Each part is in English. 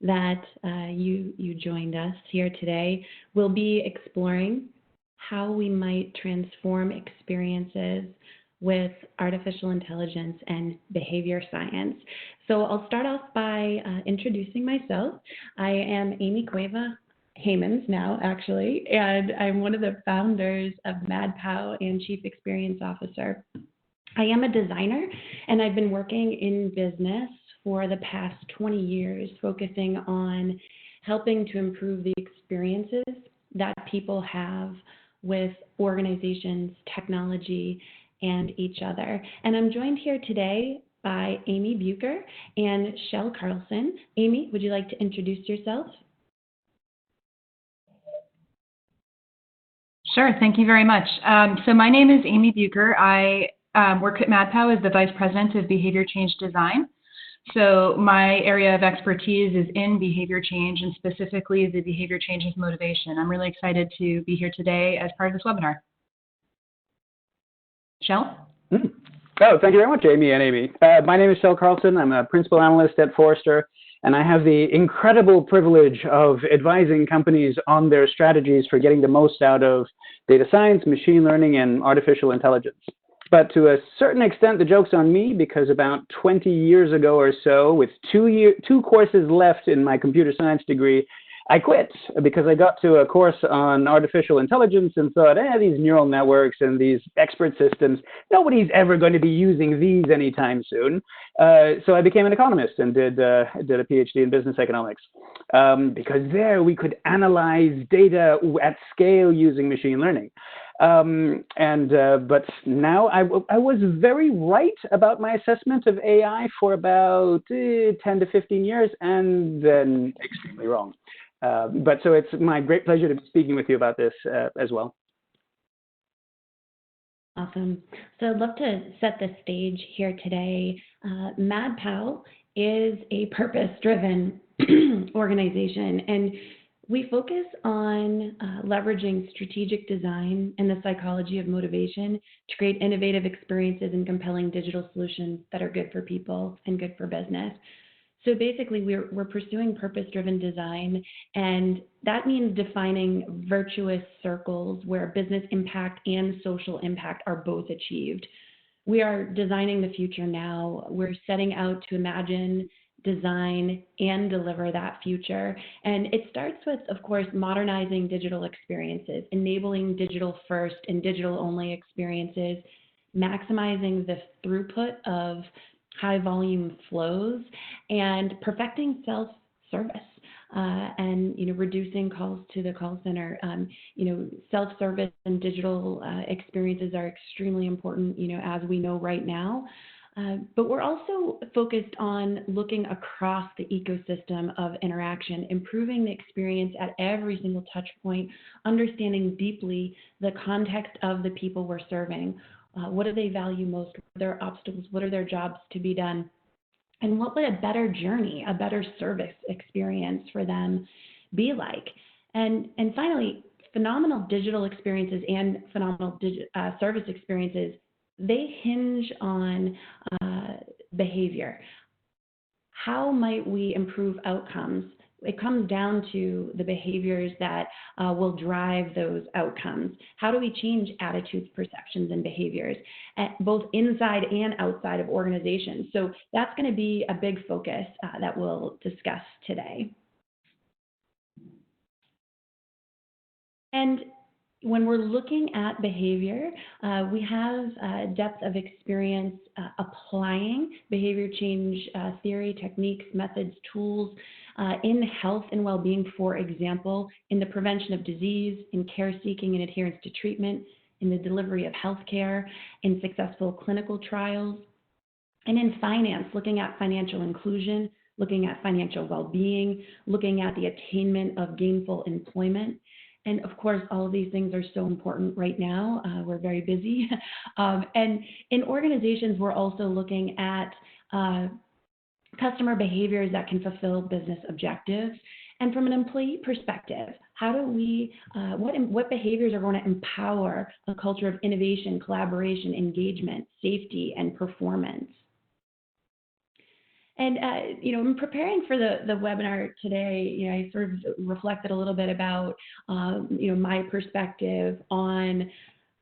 that you joined us here today. We'll be exploring how we might transform experiences with artificial intelligence and behavior science. So I'll start off by introducing myself. I am Amy Cueva Hamans now, actually, and I'm one of the founders of MadPow and Chief Experience Officer. I am a designer, and I've been working in business for the past 20 years, focusing on helping to improve the experiences that people have with organizations, technology, and each other. And I'm joined here today by Amy Bucher and Kjell Carlsson. Amy, would you like to introduce yourself? Sure, thank you very much. So my name is Amy Bucher. I work at MadPow as the Vice President of Behavior Change Design. So my area of expertise is in behavior change, and specifically the behavior change with motivation. I'm really excited to be here today as part of this webinar. Kjell? Oh, thank you very much, Amy and Amy. My name is Kjell Carlsson. I'm a principal analyst at Forrester, and I have the incredible privilege of advising companies on their strategies for getting the most out of data science, machine learning, and artificial intelligence. But to a certain extent, the joke's on me, because about 20 years ago or so, with two courses left in my computer science degree, I quit because I got to a course on artificial intelligence and thought, these neural networks and these expert systems, nobody's ever going to be using these anytime soon. So I became an economist and did a PhD in business economics, because there we could analyze data at scale using machine learning. But now I was very right about my assessment of AI for about 10 to 15 years, and then extremely wrong. But so it's my great pleasure to be speaking with you about this as well. Awesome. So I'd love to set the stage here today. MadPow is a purpose-driven organization, and we focus on leveraging strategic design and the psychology of motivation to create innovative experiences and compelling digital solutions that are good for people and good for business. So basically, we're pursuing purpose-driven design, and that means defining virtuous circles where business impact and social impact are both achieved. We are designing the future now. We're setting out to imagine, design, and deliver that future. And it starts with, of course, modernizing digital experiences, enabling digital first and digital only experiences, maximizing the throughput of high volume flows, and perfecting self-service and reducing calls to the call center. Self-service and digital experiences are extremely important, as we know right now. But we're also focused on looking across the ecosystem of interaction, improving the experience at every single touch point, understanding deeply the context of the people we're serving. What do they value most? What are their obstacles? What are their jobs to be done? And what would a better journey, a better service experience for them be like? And finally, phenomenal digital experiences and phenomenal service experiences, they hinge on behavior. How might we improve outcomes? It comes down to the behaviors that will drive those outcomes. How do we change attitudes, perceptions, and behaviors, both inside and outside of organizations? So that's going to be a big focus that we'll discuss today. And when we're looking at behavior, we have depth of experience applying behavior change theory, techniques, methods, tools in health and well-being, for example, in the prevention of disease, in care seeking and adherence to treatment, in the delivery of healthcare, in successful clinical trials, and in finance, looking at financial inclusion, looking at financial well-being, looking at the attainment of gainful employment. And of course, all of these things are so important right now. We're very busy. And in organizations, we're also looking at customer behaviors that can fulfill business objectives. And from an employee perspective, how do we, what behaviors are going to empower a culture of innovation, collaboration, engagement, safety, and performance? And in preparing for the webinar today, I sort of reflected a little bit about my perspective on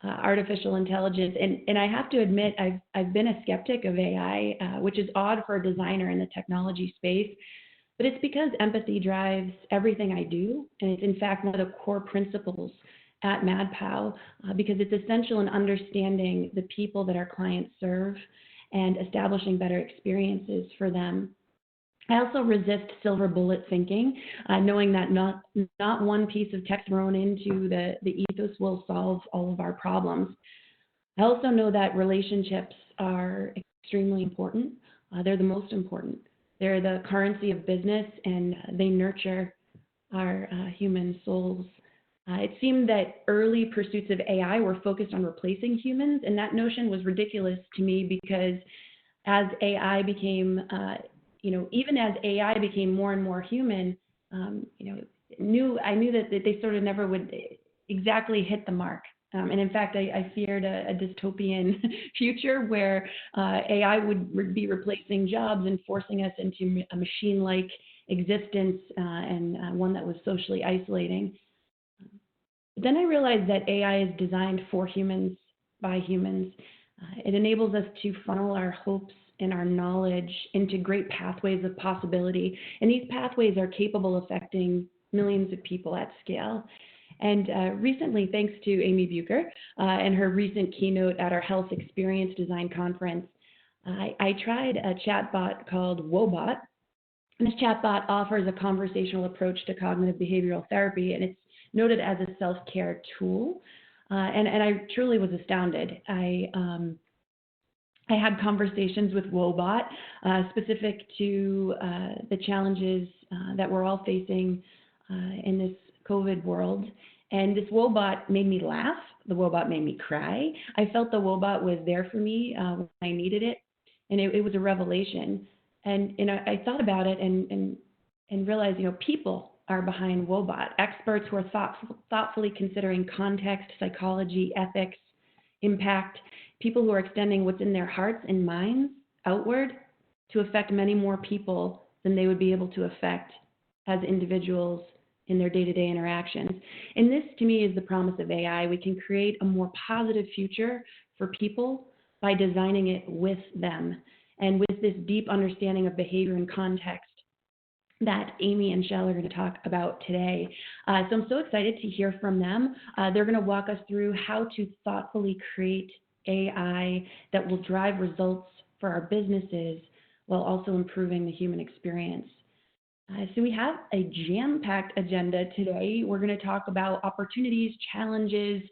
artificial intelligence, and I have to admit I've been a skeptic of AI, which is odd for a designer in the technology space. But it's because empathy drives everything I do, and it's in fact one of the core principles at MadPow, because it's essential in understanding the people that our clients serve and establishing better experiences for them. I also resist silver bullet thinking, knowing that not one piece of tech thrown into the ethos will solve all of our problems. I also know that relationships are extremely important. They're the most important. They're the currency of business, and they nurture our human souls. It seemed that early pursuits of AI were focused on replacing humans, and that notion was ridiculous to me because as AI became, even as AI became more and more human, I knew that they sort of never would exactly hit the mark. And in fact, I feared a dystopian future where AI would be replacing jobs and forcing us into a machine-like existence, and one that was socially isolating. But then I realized that AI is designed for humans, by humans. It enables us to funnel our hopes and our knowledge into great pathways of possibility. And these pathways are capable of affecting millions of people at scale. And recently, thanks to Amy Bucher and her recent keynote at our Health Experience Design Conference, I tried a chatbot called Wobot. And this chatbot offers a conversational approach to cognitive behavioral therapy, and it's noted as a self-care tool. And I truly was astounded. I had conversations with Wobot specific to the challenges that we're all facing in this COVID world. And this Wobot made me laugh. The Wobot made me cry. I felt the Wobot was there for me when I needed it. And it was a revelation. And I thought about it and realized, people are behind Wobot, experts who are thoughtfully considering context, psychology, ethics, impact, people who are extending what's in their hearts and minds outward to affect many more people than they would be able to affect as individuals in their day-to-day interactions. And this, to me, is the promise of AI. We can create a more positive future for people by designing it with them and with this deep understanding of behavior and context that Amy and Kjell are going to talk about today. So I'm so excited to hear from them. They're going to walk us through how to thoughtfully create AI that will drive results for our businesses while also improving the human experience. So we have a jam-packed agenda today. We're going to talk about opportunities, challenges,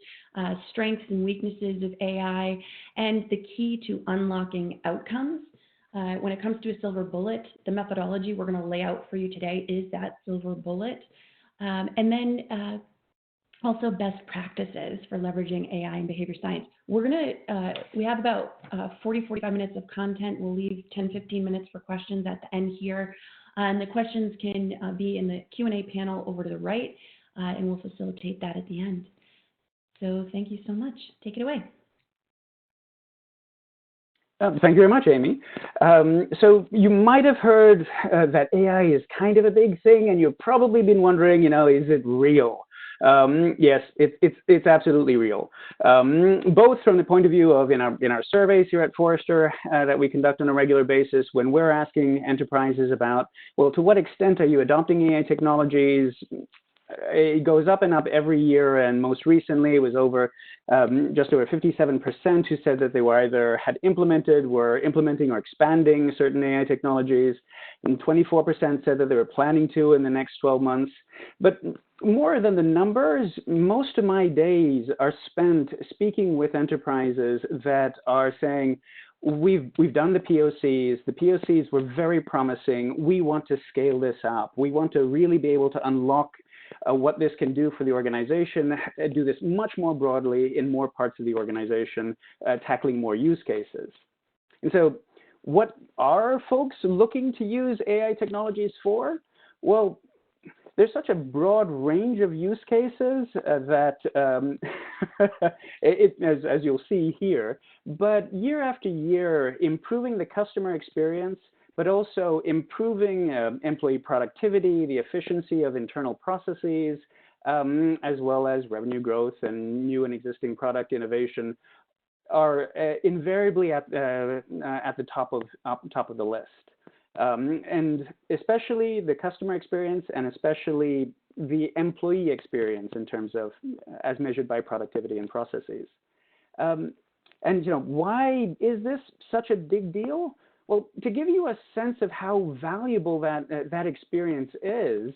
strengths and weaknesses of AI, and the key to unlocking outcomes. When it comes to a silver bullet, the methodology we're going to lay out for you today is that silver bullet. And then also best practices for leveraging AI and behavior science. We have about 45 minutes of content. We'll leave 10-15 minutes for questions at the end here. And the questions can be in the Q&A panel over to the right, and we'll facilitate that at the end. So thank you so much. Take it away. Thank you very much, Amy. So you might have heard that AI is kind of a big thing, and you've probably been wondering, is it real? Yes, it's absolutely real. Both from the point of view of in our surveys here at Forrester that we conduct on a regular basis, when we're asking enterprises about, well, to what extent are you adopting AI technologies? It goes up and up every year, and most recently it was just over 57% who said that they were either had implemented, were implementing or expanding certain AI technologies, and 24% said that they were planning to in the next 12 months. But more than the numbers, most of my days are spent speaking with enterprises that are saying, we've done the POCs. The POCs were very promising. We want to scale this up. We want to really be able to unlock what this can do for the organization, do this much more broadly in more parts of the organization, tackling more use cases. And so what are folks looking to use AI technologies for? Well, there's such a broad range of use cases that, as you'll see here, but year after year, improving the customer experience but also improving employee productivity, the efficiency of internal processes, as well as revenue growth and new and existing product innovation are invariably at the top of the list. And especially the customer experience and especially the employee experience in terms of as measured by productivity and processes. And why is this such a big deal? Well, to give you a sense of how valuable that experience is,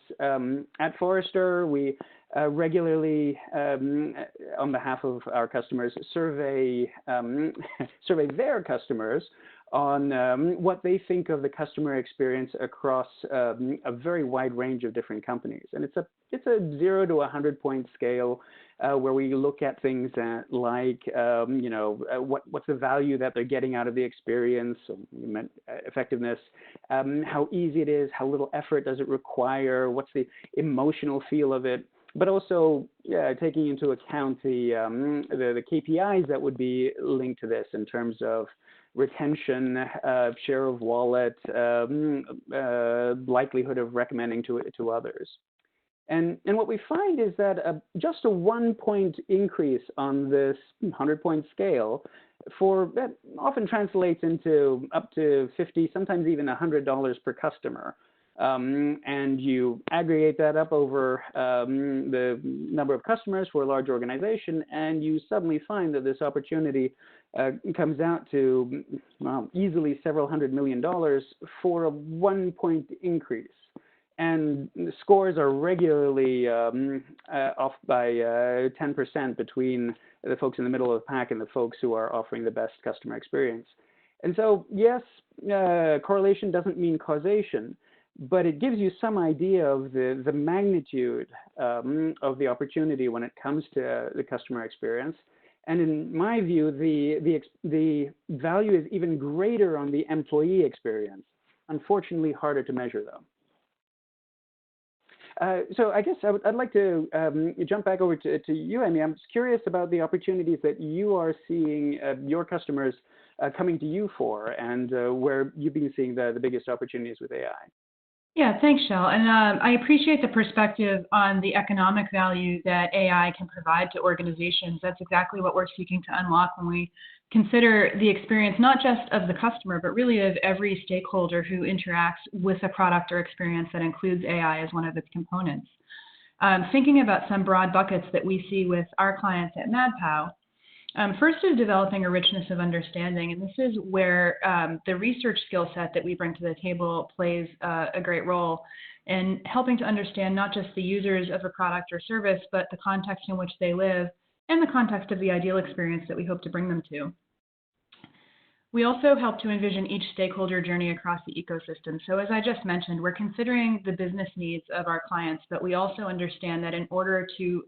at Forrester, we regularly, on behalf of our customers, survey their customers on what they think of the customer experience across a very wide range of different companies. And it's a 0 to 100 point scale where we look at things like, what's the value that they're getting out of the experience, effectiveness, how easy it is, how little effort does it require, what's the emotional feel of it, but also taking into account the KPIs that would be linked to this in terms of retention, share of wallet, likelihood of recommending to others. And what we find is that just a 1 point increase on this 100-point scale that often translates into up to $50, sometimes even $100 per customer. And you aggregate that up over the number of customers for a large organization, and you suddenly find that this opportunity comes out to easily several $100 million for a 1 point increase. And the scores are regularly off by 10% between the folks in the middle of the pack and the folks who are offering the best customer experience. And so, yes, correlation doesn't mean causation, but it gives you some idea of the magnitude of the opportunity when it comes to the customer experience. And in my view, the value is even greater on the employee experience. Unfortunately, harder to measure, though. So I guess I'd like to jump back over to you, Amy. I'm just curious about the opportunities that you are seeing your customers coming to you for, and where you've been seeing the biggest opportunities with AI. Yeah, thanks, Kjell. And I appreciate the perspective on the economic value that AI can provide to organizations. That's exactly what we're seeking to unlock when we consider the experience, not just of the customer, but really of every stakeholder who interacts with a product or experience that includes AI as one of its components. Thinking about some broad buckets that we see with our clients at MadPow, first is developing a richness of understanding, and this is where the research skill set that we bring to the table plays a great role in helping to understand not just the users of a product or service, but the context in which they live and the context of the ideal experience that we hope to bring them to. We also help to envision each stakeholder journey across the ecosystem. So as I just mentioned, we're considering the business needs of our clients, but we also understand that in order to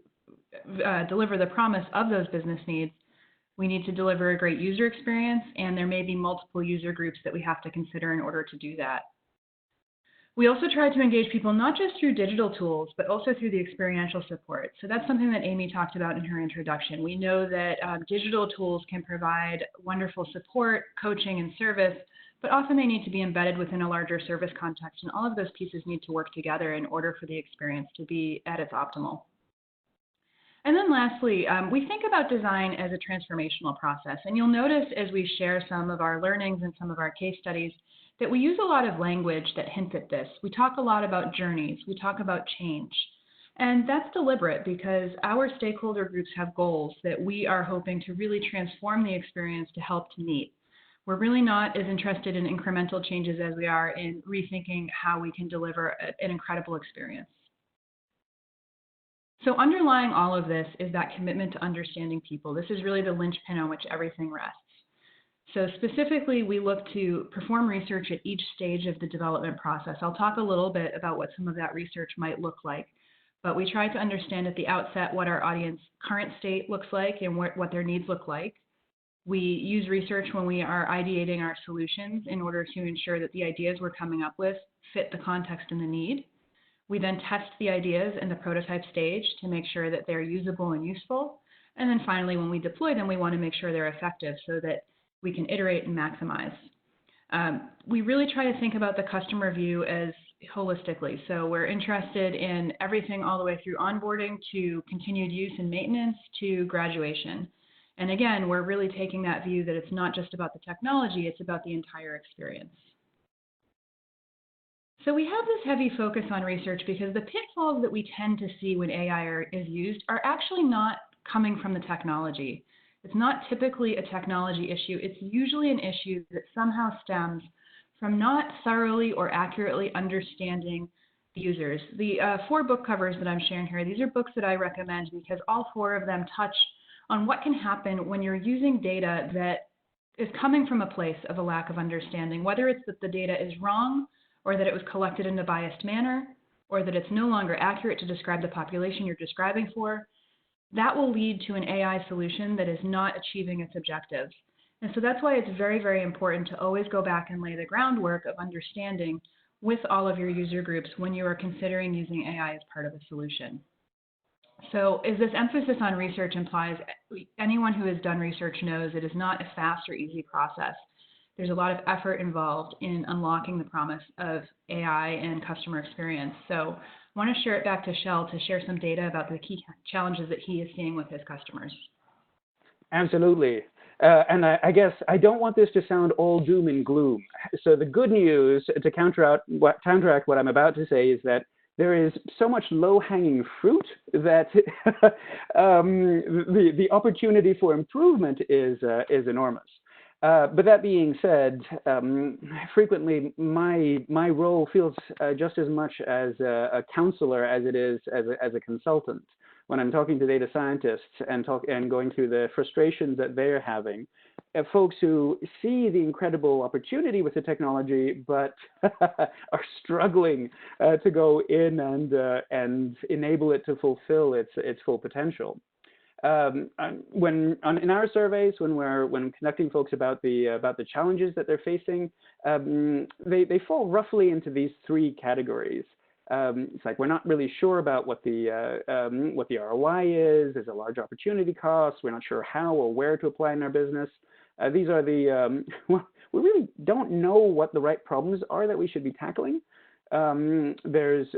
deliver the promise of those business needs, we need to deliver a great user experience, and there may be multiple user groups that we have to consider in order to do that. We also try to engage people not just through digital tools, but also through the experiential support. So that's something that Amy talked about in her introduction. We know that digital tools can provide wonderful support, coaching, and service, but often they need to be embedded within a larger service context, and all of those pieces need to work together in order for the experience to be at its optimal. And then lastly, we think about design as a transformational process. And you'll notice as we share some of our learnings and some of our case studies that we use a lot of language that hints at this. We talk a lot about journeys. We talk about change. And that's deliberate because our stakeholder groups have goals that we are hoping to really transform the experience to help to meet. We're really not as interested in incremental changes as we are in rethinking how we can deliver an incredible experience. So underlying all of this is that commitment to understanding people. This is really the linchpin on which everything rests. So specifically, we look to perform research at each stage of the development process. I'll talk a little bit about what some of that research might look like, but we try to understand at the outset what our audience current state looks like and what their needs look like. We use research when we are ideating our solutions in order to ensure that the ideas we're coming up with fit the context and the need. We then test the ideas in the prototype stage to make sure that they're usable and useful. And then finally, when we deploy them, we want to make sure they're effective so that we can iterate and maximize. We really try to think about the customer view as holistically. So we're interested in everything all the way through onboarding to continued use and maintenance to graduation. And again, we're really taking that view that it's not just about the technology, it's about the entire experience. So we have this heavy focus on research because the pitfalls that we tend to see when AI is used are actually not coming from the technology. It's not typically a technology issue. It's usually an issue that somehow stems from not thoroughly or accurately understanding the users. The 4 book covers that I'm sharing here, these are books that I recommend because all 4 of them touch on what can happen when you're using data that is coming from a place of a lack of understanding, whether it's that the data is wrong or that it was collected in a biased manner, or that it's no longer accurate to describe the population you're describing for. That will lead to an AI solution that is not achieving its objectives. And so that's why it's very, very important to always go back and lay the groundwork of understanding with all of your user groups when you are considering using AI as part of a solution. So as this emphasis on research implies, anyone who has done research knows it is not a fast or easy process. There's a lot of effort involved in unlocking the promise of AI and customer experience. So I want to share it back to Kjell to share some data about the key challenges that he is seeing with his customers. Absolutely. And I guess I don't want this to sound all doom and gloom. So the good news to counteract what I'm about to say is that there is so much low-hanging fruit that the opportunity for improvement is enormous. But that being said, frequently my role feels just as much as a counselor as it is as a consultant. When I'm talking to data scientists and going through the frustrations that they're having, folks who see the incredible opportunity with the technology, but are struggling to go in and enable it to fulfill its full potential. In our surveys, when conducting folks about the challenges that they're facing, they fall roughly into these 3 categories. It's like we're not really sure about what the ROI is. There's a large opportunity cost. We're not sure how or where to apply in our business. These are we really don't know what the right problems are that we should be tackling. There's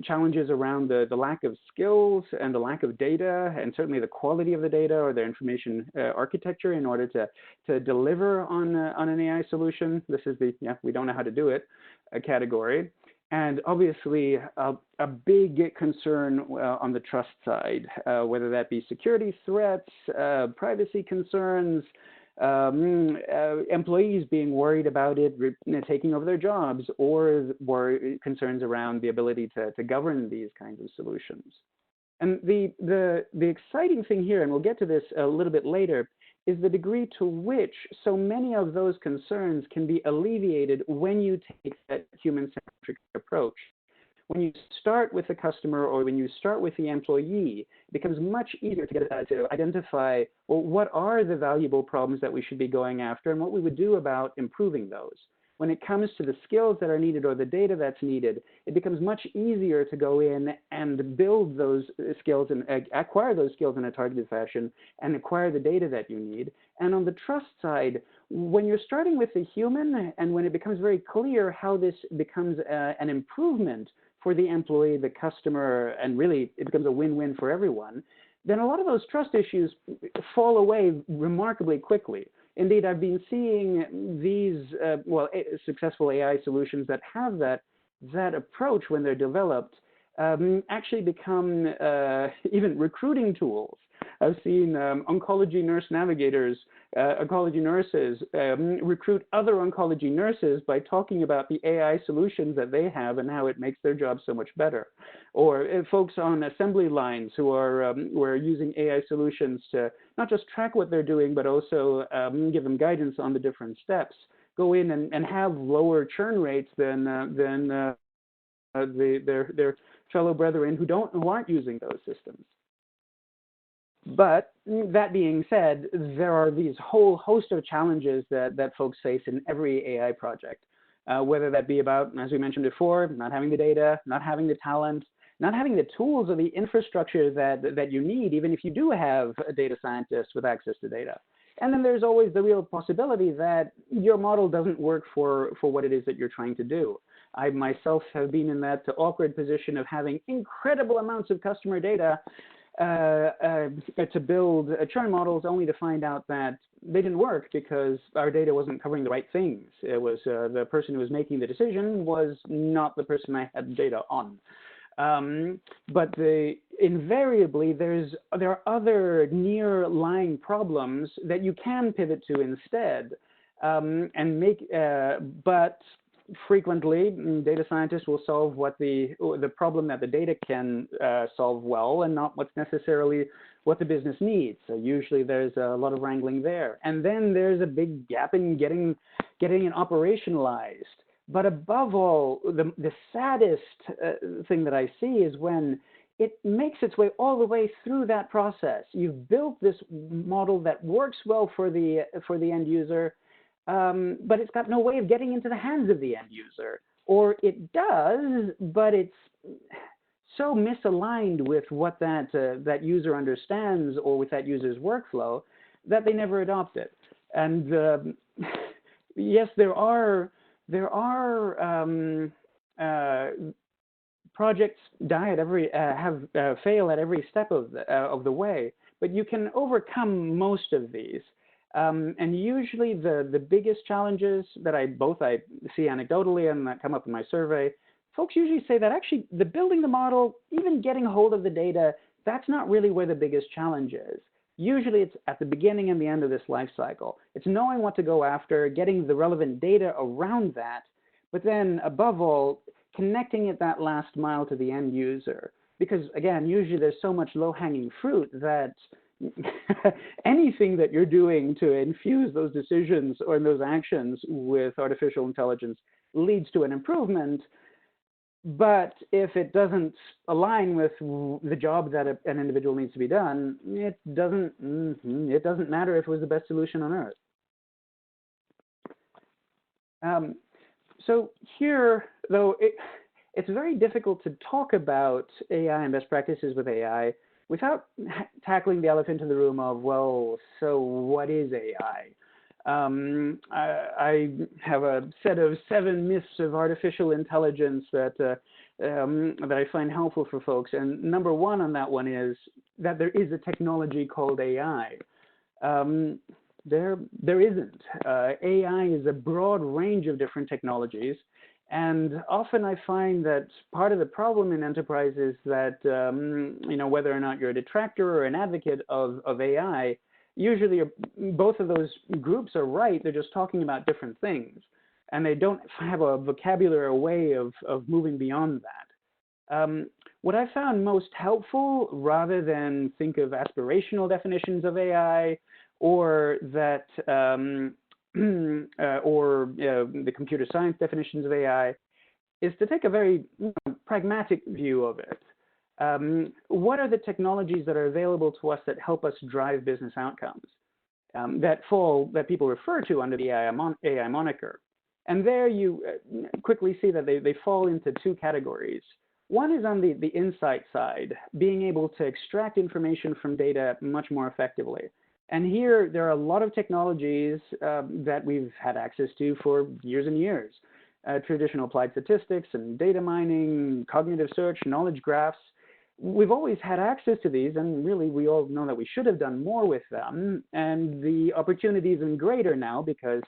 challenges around the lack of skills and the lack of data, and certainly the quality of the data or the information architecture in order to deliver on an AI solution. This is we don't know how to do it category. And obviously a big concern on the trust side, whether that be security threats, privacy concerns, employees being worried about it taking over their jobs, or concerns around the ability to govern these kinds of solutions. And the exciting thing here, and we'll get to this a little bit later, is the degree to which so many of those concerns can be alleviated when you take that human-centric approach. When you start with the customer or when you start with the employee, it becomes much easier to identify, well, what are the valuable problems that we should be going after and what we would do about improving those. When it comes to the skills that are needed or the data that's needed, it becomes much easier to go in and build those skills and acquire those skills in a targeted fashion and acquire the data that you need. And on the trust side, when you're starting with the human and when it becomes very clear how this becomes an improvement for the employee, the customer, and really it becomes a win-win for everyone, then a lot of those trust issues fall away remarkably quickly. Indeed, I've been seeing these successful AI solutions that have that approach when they're developed actually become even recruiting tools. I've seen oncology nurse navigators, oncology nurses recruit other oncology nurses by talking about the AI solutions that they have and how it makes their job so much better. Or folks on assembly lines who are using AI solutions to not just track what they're doing, but also give them guidance on the different steps, go in and have lower churn rates than their fellow brethren who aren't using those systems. But that being said, there are these whole host of challenges that folks face in every AI project, whether that be about, as we mentioned before, not having the data, not having the talent, not having the tools or the infrastructure that you need, even if you do have a data scientist with access to data. And then there's always the real possibility that your model doesn't work for what it is that you're trying to do. I myself have been in that awkward position of having incredible amounts of customer data to build churn models, only to find out that they didn't work because our data wasn't covering the right things. It was the person who was making the decision was not the person I had data on. But invariably, there are other near-lying problems that you can pivot to instead, and but frequently, data scientists will solve what the problem that the data can solve well, and not what's necessarily what the business needs. So usually there's a lot of wrangling there. And then there's a big gap in getting it operationalized. But above all, the saddest thing that I see is when it makes its way all the way through that process. You've built this model that works well for the end user, but it's got no way of getting into the hands of the end user. Or it does, but it's so misaligned with what that user understands or with that user's workflow that they never adopt it. And yes, there are projects fail at every step of the way, but you can overcome most of these. And usually the biggest challenges that I see anecdotally and that come up in my survey, folks usually say that actually the building the model, even getting hold of the data, that's not really where the biggest challenge is. Usually it's at the beginning and the end of this life cycle. It's knowing what to go after, getting the relevant data around that, but then above all, connecting it that last mile to the end user. Because again, usually there's so much low-hanging fruit that anything that you're doing to infuse those decisions or those actions with artificial intelligence leads to an improvement. But if it doesn't align with the job that an individual needs to be done, it doesn't matter if it was the best solution on earth. So here, though, it's very difficult to talk about AI and best practices with AI without tackling the elephant in the room of, well, so what is AI? I have a set of 7 myths of artificial intelligence that I find helpful for folks. And number 1 on that one is that there is a technology called AI. There isn't. AI is a broad range of different technologies. And often I find that part of the problem in enterprise is that, whether or not you're a detractor or an advocate of AI, usually both of those groups are right. They're just talking about different things. And they don't have a vocabulary or way of moving beyond that. What I found most helpful, rather than think of aspirational definitions of AI or that the computer science definitions of AI, is to take a very pragmatic view of it. What are the technologies that are available to us that help us drive business outcomes that people refer to under the AI moniker? And there you quickly see that they fall into 2 categories. One is on the insight side, being able to extract information from data much more effectively. And here, there are a lot of technologies that we've had access to for years and years. Traditional applied statistics and data mining, cognitive search, knowledge graphs. We've always had access to these, and really we all know that we should have done more with them. And the opportunity is even greater now because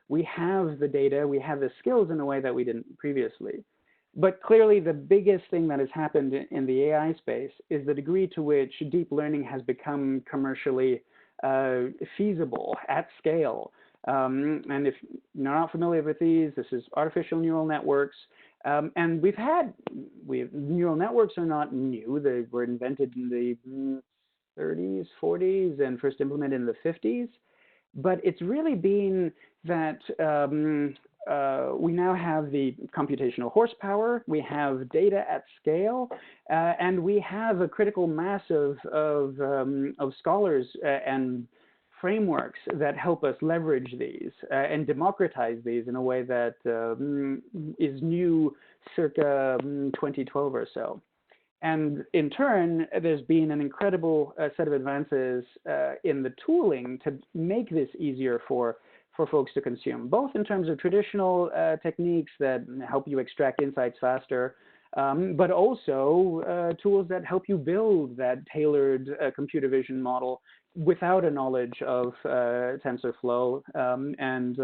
we have the data, we have the skills in a way that we didn't previously. But clearly the biggest thing that has happened in the AI space is the degree to which deep learning has become commercially feasible at scale. And if you're not familiar with these, this is artificial neural networks. And neural networks are not new. They were invented in the 30s, 40s, and first implemented in the 50s. But it's really been that we now have the computational horsepower, we have data at scale, and we have a critical mass of scholars and frameworks that help us leverage these and democratize these in a way that is new circa 2012 or so. And in turn, there's been an incredible set of advances in the tooling to make this easier for folks to consume, both in terms of traditional techniques that help you extract insights faster, but also tools that help you build that tailored computer vision model without a knowledge of TensorFlow and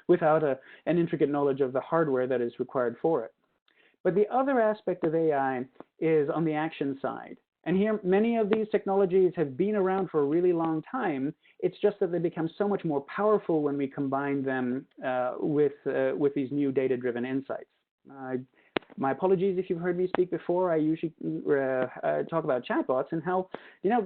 without an intricate knowledge of the hardware that is required for it. But the other aspect of AI is on the action side. And here, many of these technologies have been around for a really long time. It's just that they become so much more powerful when we combine them with these new data-driven insights. My apologies if you've heard me speak before. I usually talk about chatbots and how,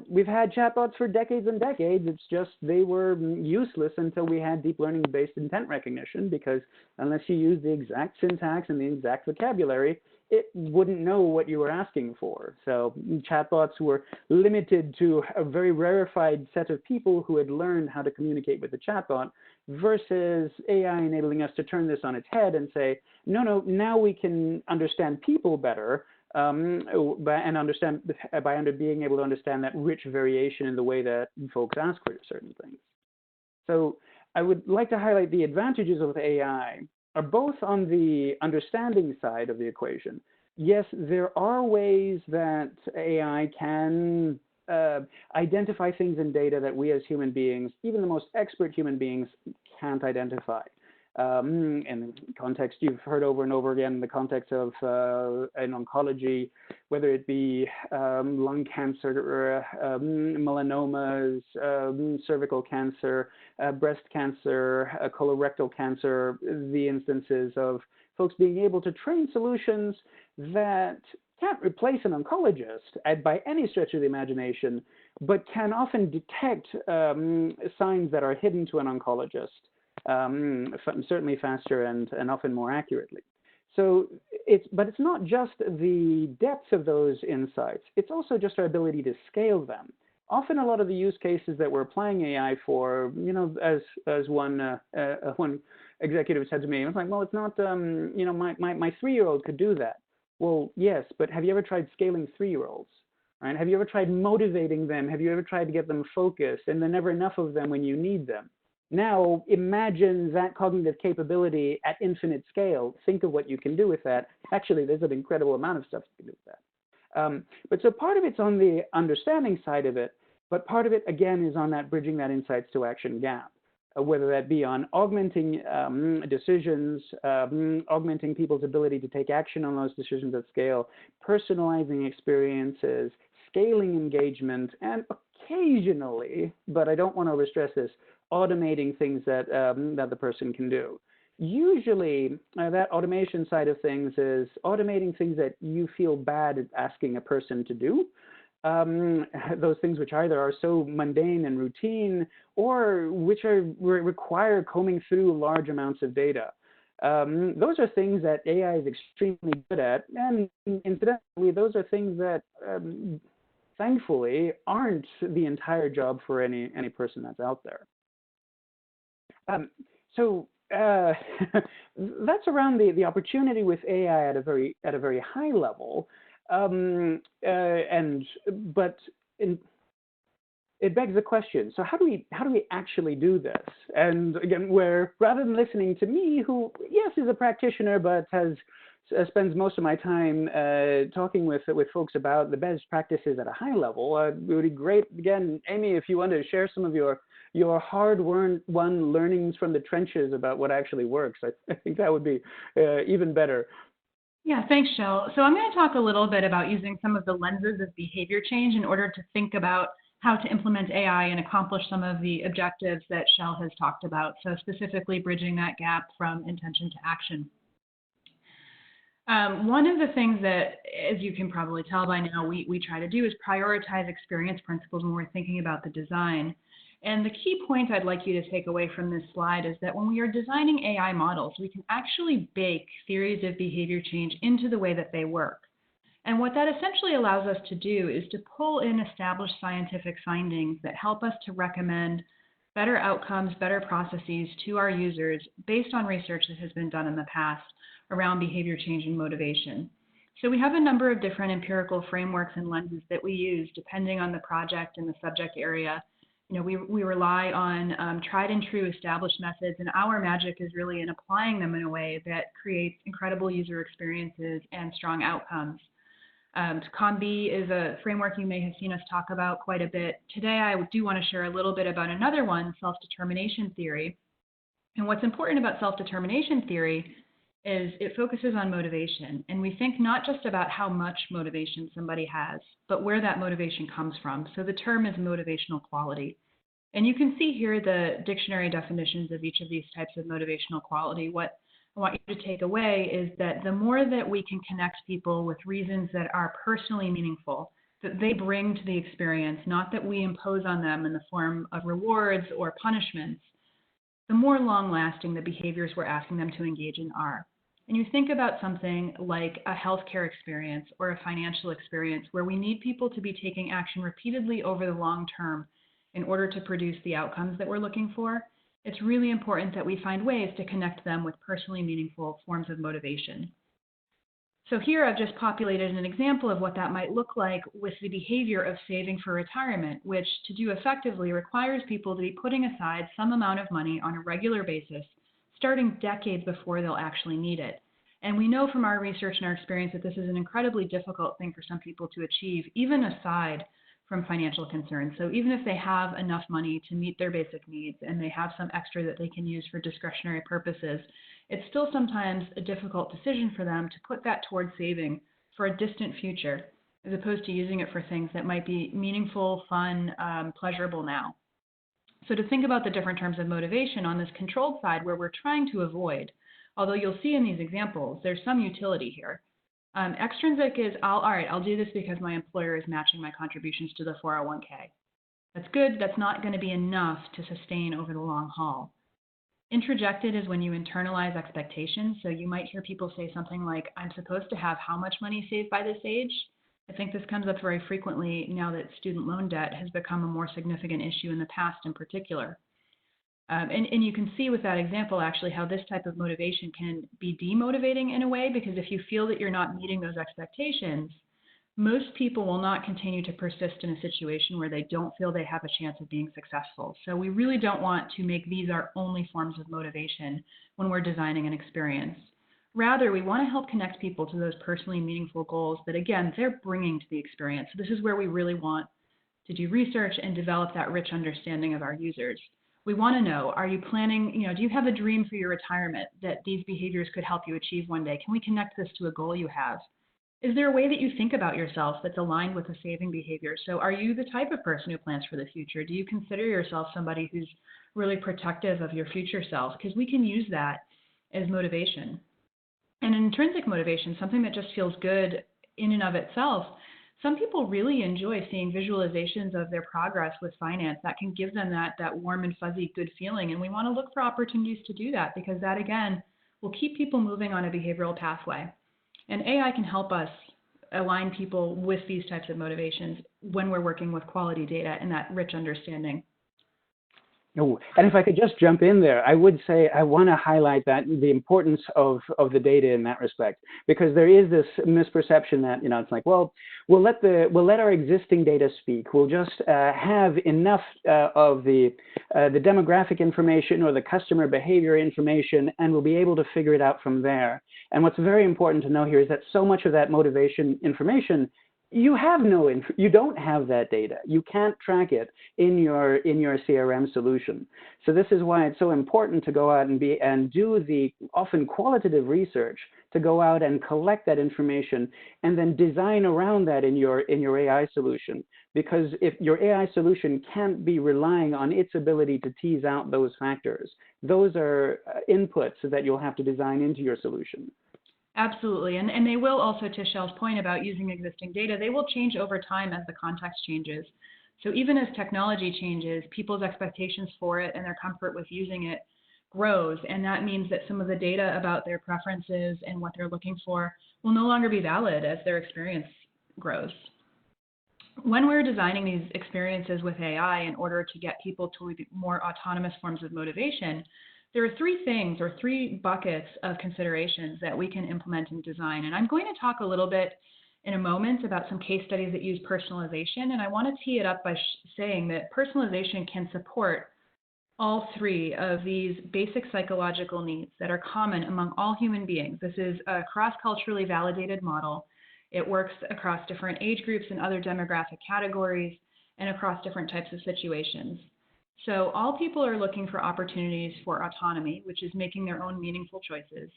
we've had chatbots for decades and decades. It's just they were useless until we had deep learning-based intent recognition, because unless you use the exact syntax and the exact vocabulary, it wouldn't know what you were asking for. So chatbots were limited to a very rarefied set of people who had learned how to communicate with the chatbot, versus AI enabling us to turn this on its head and say, no, now we can understand people better and by being able to understand that rich variation in the way that folks ask for certain things. So I would like to highlight the advantages of AI are both on the understanding side of the equation. Yes, there are ways that AI can identify things in data that we as human beings, even the most expert human beings, can't identify. In the context you've heard over and over again, in the context of in oncology, whether it be lung cancer, melanomas, cervical cancer, breast cancer, colorectal cancer, the instances of folks being able to train solutions that can't replace an oncologist by any stretch of the imagination, but can often detect signs that are hidden to an oncologist, certainly faster and often more accurately. So it's not just the depth of those insights, it's also just our ability to scale them. Often a lot of the use cases that we're applying AI for, as one executive said to me, I was like, well, it's not, my 3-year-old could do that. Well, yes, but have you ever tried scaling 3-year-olds? Right? Have you ever tried motivating them? Have you ever tried to get them focused? And there are never enough of them when you need them. Now, imagine that cognitive capability at infinite scale. Think of what you can do with that. Actually, there's an incredible amount of stuff you can do with that. But so part of it's on the understanding side of it, but part of it, again, is on that bridging that insights to action gap. Whether that be on augmenting decisions, augmenting people's ability to take action on those decisions at scale, personalizing experiences, scaling engagement, and occasionally, but I don't want to overstress this, automating things that the person can do. Usually, that automation side of things is automating things that you feel bad at asking a person to do. Those things which either are so mundane and routine, or which require combing through large amounts of data. Those are things that AI is extremely good at, and incidentally, those are things that, thankfully, aren't the entire job for any person that's out there. So that's around the opportunity with AI at a very high level. It begs the question, so how do we actually do this? And again, where rather than listening to me, who, yes, is a practitioner, but spends most of my time talking with folks about the best practices at a high level, it would be great, again, Amy, if you want to share some of your hard-won learnings from the trenches about what actually works. I think that would be even better. Yeah, thanks, Kjell. So I'm going to talk a little bit about using some of the lenses of behavior change in order to think about how to implement AI and accomplish some of the objectives that Kjell has talked about. So specifically bridging that gap from intention to action. One of the things that, as you can probably tell by now, we try to do is prioritize experience principles when we're thinking about the design. And the key point I'd like you to take away from this slide is that when we are designing AI models, we can actually bake theories of behavior change into the way that they work. And what that essentially allows us to do is to pull in established scientific findings that help us to recommend better outcomes, better processes to our users based on research that has been done in the past around behavior change and motivation. So we have a number of different empirical frameworks and lenses that we use depending on the project and the subject area. We rely on tried and true established methods, and our magic is really in applying them in a way that creates incredible user experiences and strong outcomes. COM-B is a framework you may have seen us talk about quite a bit. Today, I do want to share a little bit about another one, self-determination theory. And what's important about self-determination theory is it focuses on motivation. And we think not just about how much motivation somebody has, but where that motivation comes from. So the term is motivational quality. And you can see here the dictionary definitions of each of these types of motivational quality. What I want you to take away is that the more that we can connect people with reasons that are personally meaningful, that they bring to the experience, not that we impose on them in the form of rewards or punishments, the more long-lasting the behaviors we're asking them to engage in are. And you think about something like a healthcare experience or a financial experience where we need people to be taking action repeatedly over the long term in order to produce the outcomes that we're looking for. It's really important that we find ways to connect them with personally meaningful forms of motivation. So here I've just populated an example of what that might look like with the behavior of saving for retirement, which to do effectively requires people to be putting aside some amount of money on a regular basis, starting decades before they'll actually need it. And we know from our research and our experience that this is an incredibly difficult thing for some people to achieve, even aside from financial concerns. So even if they have enough money to meet their basic needs and they have some extra that they can use for discretionary purposes, it's still sometimes a difficult decision for them to put that towards saving for a distant future, as opposed to using it for things that might be meaningful, fun, pleasurable now. So to think about the different terms of motivation on this controlled side where we're trying to avoid, although you'll see in these examples, there's some utility here. Extrinsic is, I'll do this because my employer is matching my contributions to the 401k. That's good. That's not going to be enough to sustain over the long haul. Introjected is when you internalize expectations. So you might hear people say something like, I'm supposed to have how much money saved by this age? I think this comes up very frequently now that student loan debt has become a more significant issue in the past in particular. And you can see with that example actually how this type of motivation can be demotivating in a way, because if you feel that you're not meeting those expectations, most people will not continue to persist in a situation where they don't feel they have a chance of being successful. So we really don't want to make these our only forms of motivation when we're designing an experience. Rather, we want to help connect people to those personally meaningful goals that, again, they're bringing to the experience. So this is where we really want to do research and develop that rich understanding of our users. We want to know, are you planning, do you have a dream for your retirement that these behaviors could help you achieve one day? Can we connect this to a goal you have? Is there a way that you think about yourself that's aligned with a saving behavior? So are you the type of person who plans for the future? Do you consider yourself somebody who's really protective of your future self? Because we can use that as motivation. And an intrinsic motivation, something that just feels good in and of itself. Some people really enjoy seeing visualizations of their progress with finance. That can give them that warm and fuzzy good feeling. And we want to look for opportunities to do that, because that, again, will keep people moving on a behavioral pathway. And AI can help us align people with these types of motivations when we're working with quality data and that rich understanding. Oh, and if I could just jump in there, I would say I want to highlight that the importance of the data in that respect, because there is this misperception that, it's like, well, we'll let our existing data speak. We'll just have enough of the demographic information or the customer behavior information, and we'll be able to figure it out from there. And what's very important to know here is that so much of that motivation information, you don't have that data. You can't track it in your CRM solution. So this is why it's so important to go out and do the often qualitative research, to go out and collect that information and then design around that in your AI solution. Because if your AI solution can't be relying on its ability to tease out those factors, those are inputs that you'll have to design into your solution. Absolutely. And they will also, to Kjell's point about using existing data, they will change over time as the context changes. So even as technology changes, people's expectations for it and their comfort with using it grows. And that means that some of the data about their preferences and what they're looking for will no longer be valid as their experience grows. When we're designing these experiences with AI in order to get people to more autonomous forms of motivation, there are three things or three buckets of considerations that we can implement in design. And I'm going to talk a little bit in a moment about some case studies that use personalization. And I want to tee it up by saying that personalization can support all three of these basic psychological needs that are common among all human beings. This is a cross-culturally validated model. It works across different age groups and other demographic categories and across different types of situations. So all people are looking for opportunities for autonomy, which is making their own meaningful choices.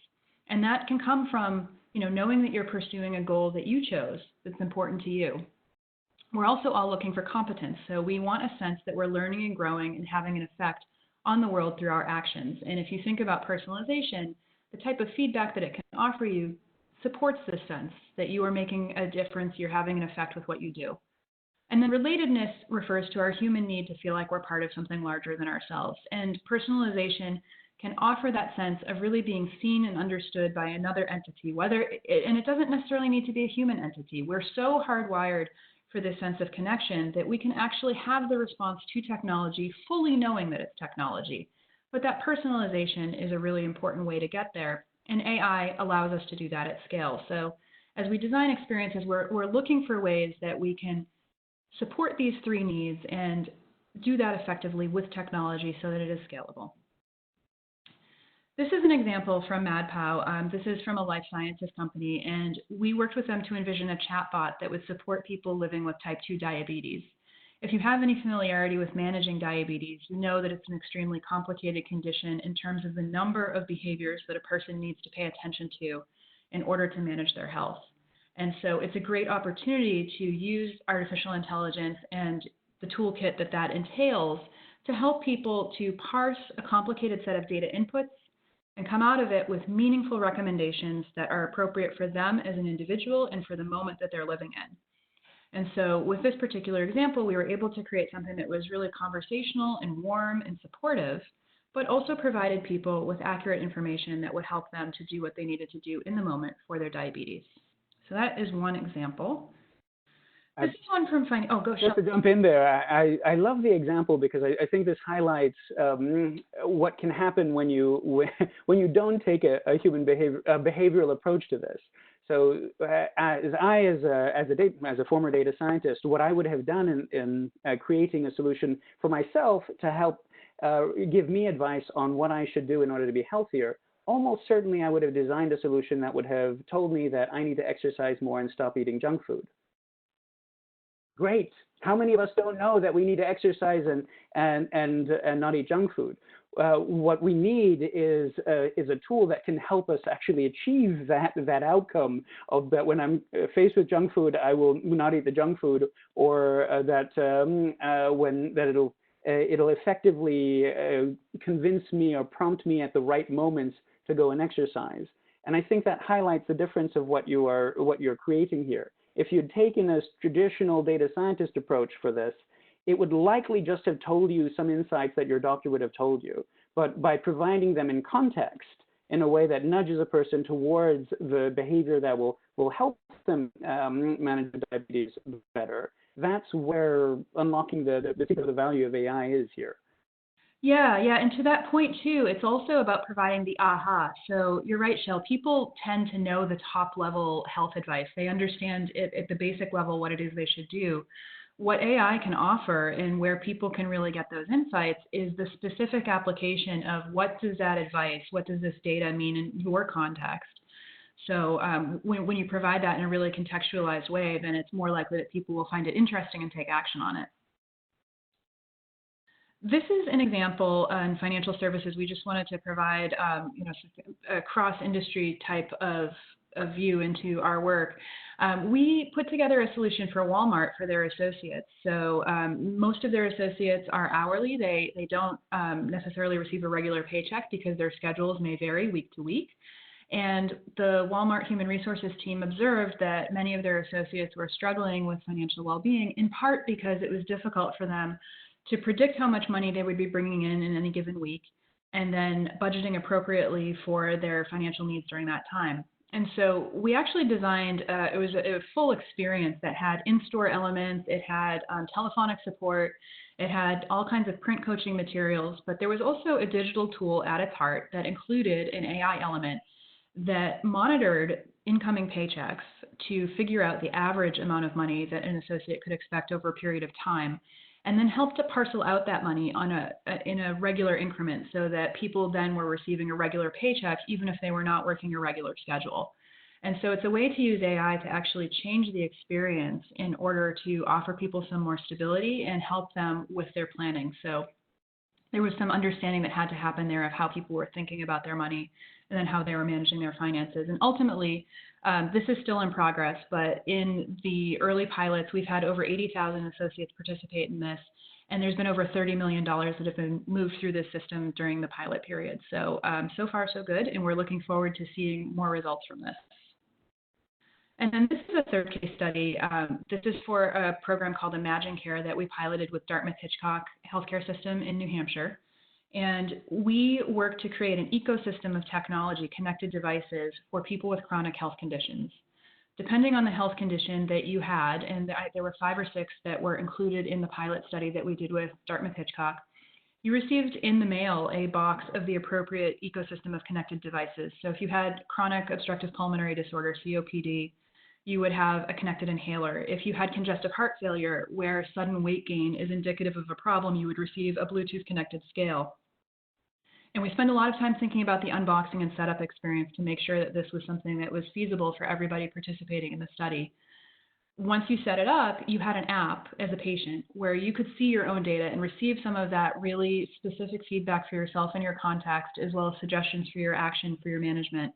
And that can come from, knowing that you're pursuing a goal that you chose that's important to you. We're also all looking for competence. So we want a sense that we're learning and growing and having an effect on the world through our actions. And if you think about personalization, the type of feedback that it can offer you supports this sense that you are making a difference, you're having an effect with what you do. And then relatedness refers to our human need to feel like we're part of something larger than ourselves. And personalization can offer that sense of really being seen and understood by another entity, and it doesn't necessarily need to be a human entity. We're so hardwired for this sense of connection that we can actually have the response to technology fully knowing that it's technology. But that personalization is a really important way to get there, and AI allows us to do that at scale. So as we design experiences, we're looking for ways that we can support these three needs and do that effectively with technology so that it is scalable. This is an example from MadPow. This is from a life sciences company, and we worked with them to envision a chatbot that would support people living with type 2 diabetes. If you have any familiarity with managing diabetes, you know that it's an extremely complicated condition in terms of the number of behaviors that a person needs to pay attention to in order to manage their health. And so it's a great opportunity to use artificial intelligence and the toolkit that entails to help people to parse a complicated set of data inputs and come out of it with meaningful recommendations that are appropriate for them as an individual and for the moment that they're living in. And so with this particular example, we were able to create something that was really conversational and warm and supportive, but also provided people with accurate information that would help them to do what they needed to do in the moment for their diabetes. So that is one example. This is one from go just to jump in there, I love the example because I think this highlights what can happen when you don't take a human behavioral approach to this. So as a former data scientist, what I would have done in creating a solution for myself to help give me advice on what I should do in order to be healthier, almost certainly I would have designed a solution that would have told me that I need to exercise more and stop eating junk food. Great. How many of us don't know that we need to exercise and not eat junk food? What we need is a tool that can help us actually achieve that outcome of that when I'm faced with junk food, I will not eat the junk food, or it'll effectively convince me or prompt me at the right moments to go and exercise. And I think that highlights the difference of what you're creating here. If you'd taken a traditional data scientist approach for this, it would likely just have told you some insights that your doctor would have told you. But by providing them in context in a way that nudges a person towards the behavior that will help them manage diabetes better, that's where unlocking the value of AI is here. Yeah, and to that point too, it's also about providing the aha. So you're right, Kjell, people tend to know the top level health advice. They understand at the basic level what it is they should do. What AI can offer and where people can really get those insights is the specific application of what does that advice, what does this data mean in your context. So when you provide that in a really contextualized way, then it's more likely that people will find it interesting and take action on it. This is an example in financial services. We just wanted to provide a cross-industry type of view into our work. We put together a solution for Walmart for their associates. So most of their associates are hourly. They don't necessarily receive a regular paycheck because their schedules may vary week to week. And the Walmart Human Resources team observed that many of their associates were struggling with financial well-being, in part because it was difficult for them to predict how much money they would be bringing in any given week, and then budgeting appropriately for their financial needs during that time. And so we actually designed, it was a full experience that had in-store elements, it had telephonic support, It had all kinds of print coaching materials, but there was also a digital tool at its heart that included an AI element that monitored incoming paychecks to figure out the average amount of money that an associate could expect over a period of time, and then helped to parcel out that money in a regular increment so that people then were receiving a regular paycheck even if they were not working a regular schedule. And so it's a way to use AI to actually change the experience in order to offer people some more stability and help them with their planning. So there was some understanding that had to happen there of how people were thinking about their money and then how they were managing their finances. And ultimately, this is still in progress, but in the early pilots, we've had over 80,000 associates participate in this, and there's been over $30 million that have been moved through this system during the pilot period. So, so far so good, and we're looking forward to seeing more results from this. And then this is a third case study. This is for a program called Imagine Care that we piloted with Dartmouth-Hitchcock Healthcare System in New Hampshire. And we work to create an ecosystem of technology, connected devices for people with chronic health conditions. Depending on the health condition that you had, and there were 5 or 6 that were included in the pilot study that we did with Dartmouth-Hitchcock, you received in the mail a box of the appropriate ecosystem of connected devices. So if you had chronic obstructive pulmonary disorder, COPD, you would have a connected inhaler. If you had congestive heart failure, where sudden weight gain is indicative of a problem, you would receive a Bluetooth connected scale. And we spend a lot of time thinking about the unboxing and setup experience to make sure that this was something that was feasible for everybody participating in the study. Once you set it up, you had an app as a patient where you could see your own data and receive some of that really specific feedback for yourself and your context, as well as suggestions for your action for your management.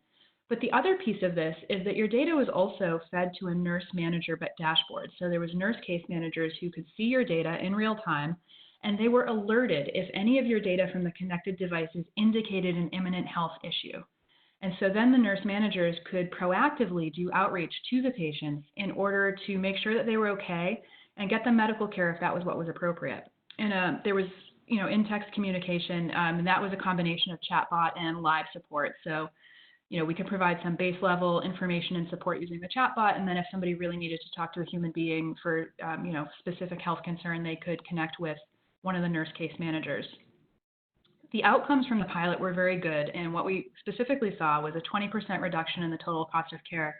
But the other piece of this is that your data was also fed to a nurse manager dashboard. So there was nurse case managers who could see your data in real time, and they were alerted if any of your data from the connected devices indicated an imminent health issue. And so then the nurse managers could proactively do outreach to the patients in order to make sure that they were okay and get them medical care if that was what was appropriate. And there was, in-text communication, and that was a combination of chatbot and live support. So we could provide some base level information and support using the chatbot, and then if somebody really needed to talk to a human being for, specific health concern, they could connect with one of the nurse case managers. The outcomes from the pilot were very good, and what we specifically saw was a 20% reduction in the total cost of care,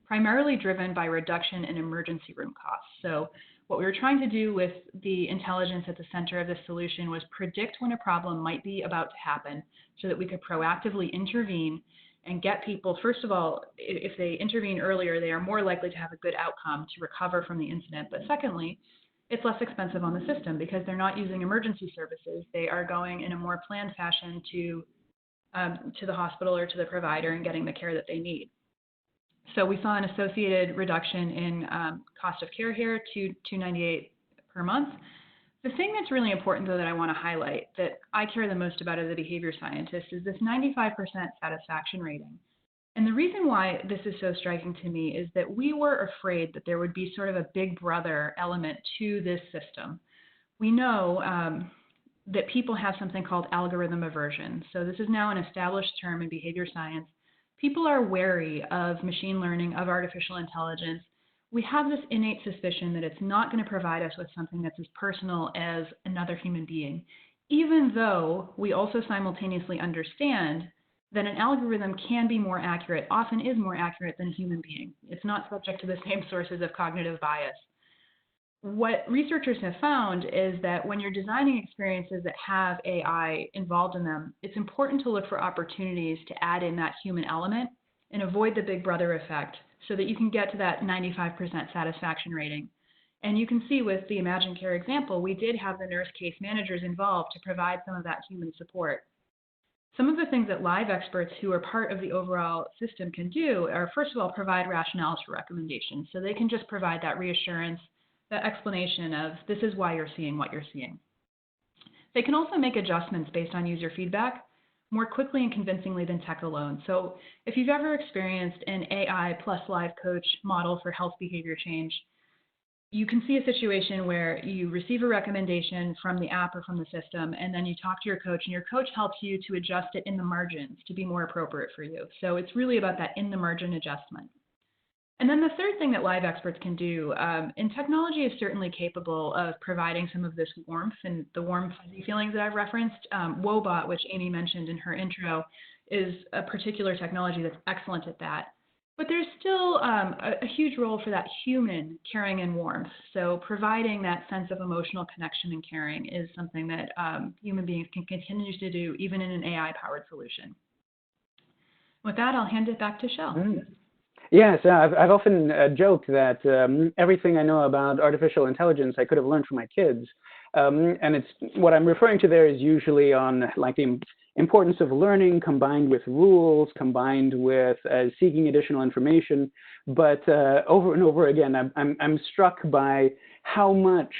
primarily driven by reduction in emergency room costs. So what we were trying to do with the intelligence at the center of this solution was predict when a problem might be about to happen so that we could proactively intervene and get people, first of all, if they intervene earlier, they are more likely to have a good outcome to recover from the incident. But secondly, it's less expensive on the system because they're not using emergency services. They are going in a more planned fashion to the hospital or to the provider and getting the care that they need. So we saw an associated reduction in cost of care here to $298 per month. The thing that's really important, though, that I want to highlight, that I care the most about as a behavior scientist, is this 95% satisfaction rating. And the reason why this is so striking to me is that we were afraid that there would be sort of a big brother element to this system. We know that people have something called algorithm aversion. So this is now an established term in behavior science. People are wary of machine learning, of artificial intelligence. We have this innate suspicion that it's not going to provide us with something that's as personal as another human being, even though we also simultaneously understand that an algorithm can be more accurate, often is more accurate than a human being. It's not subject to the same sources of cognitive bias. What researchers have found is that when you're designing experiences that have AI involved in them, it's important to look for opportunities to add in that human element and avoid the big brother effect so that you can get to that 95% satisfaction rating. And you can see with the Imagine Care example, we did have the nurse case managers involved to provide some of that human support. Some of the things that live experts who are part of the overall system can do are, first of all, provide rationales for recommendations. So they can just provide that reassurance, that explanation of this is why you're seeing what you're seeing. They can also make adjustments based on user feedback more quickly and convincingly than tech alone. So if you've ever experienced an AI plus live coach model for health behavior change, you can see a situation where you receive a recommendation from the app or from the system, and then you talk to your coach, and your coach helps you to adjust it in the margins to be more appropriate for you. So it's really about that in the margin adjustment. And then the third thing that live experts can do, and technology is certainly capable of providing some of this warmth and the warm, fuzzy feelings that I've referenced. Wobot, which Amy mentioned in her intro, is a particular technology that's excellent at that. But there's still a huge role for that human caring and warmth. So providing that sense of emotional connection and caring is something that human beings can continue to do even in an AI-powered solution. With that, I'll hand it back to Kjell. Yes, I've often joked that everything I know about artificial intelligence I could have learned from my kids. And it's what I'm referring to there is usually on like the importance of learning combined with rules, combined with seeking additional information. But over and over again, I'm struck by how much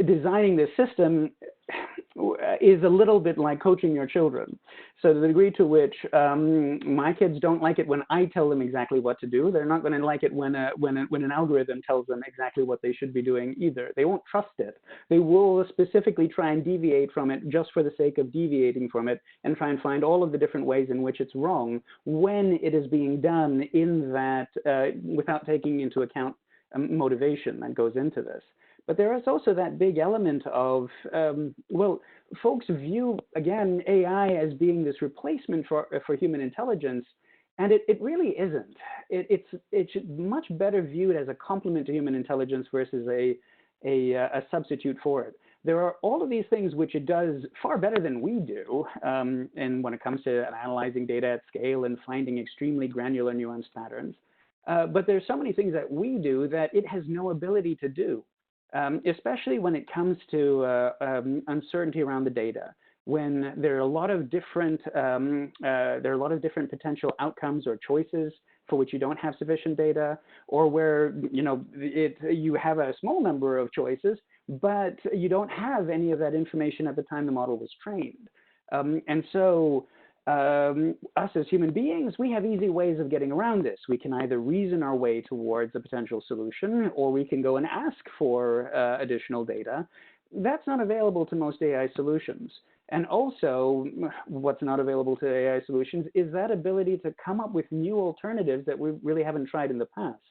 designing this system is a little bit like coaching your children. So the degree to which my kids don't like it when I tell them exactly what to do, they're not going to like it when an algorithm tells them exactly what they should be doing either. They won't trust it. They will specifically try and deviate from it just for the sake of deviating from it and try and find all of the different ways in which it's wrong when it is being done in that without taking into account motivation that goes into this. But there is also that big element of, well, folks view, again, AI as being this replacement for human intelligence, and it really isn't. It's much better viewed as a complement to human intelligence versus a substitute for it. There are all of these things which it does far better than we do, and when it comes to analyzing data at scale and finding extremely granular nuanced patterns. But there's so many things that we do that it has no ability to do. Especially when it comes to uncertainty around the data, when there are a lot of different potential outcomes or choices for which you don't have sufficient data, or where you have a small number of choices, but you don't have any of that information at the time the model was trained, and so. Us as human beings, we have easy ways of getting around this. We can either reason our way towards a potential solution, or we can go and ask for additional data. That's not available to most AI solutions. And also, what's not available to AI solutions is that ability to come up with new alternatives that we really haven't tried in the past.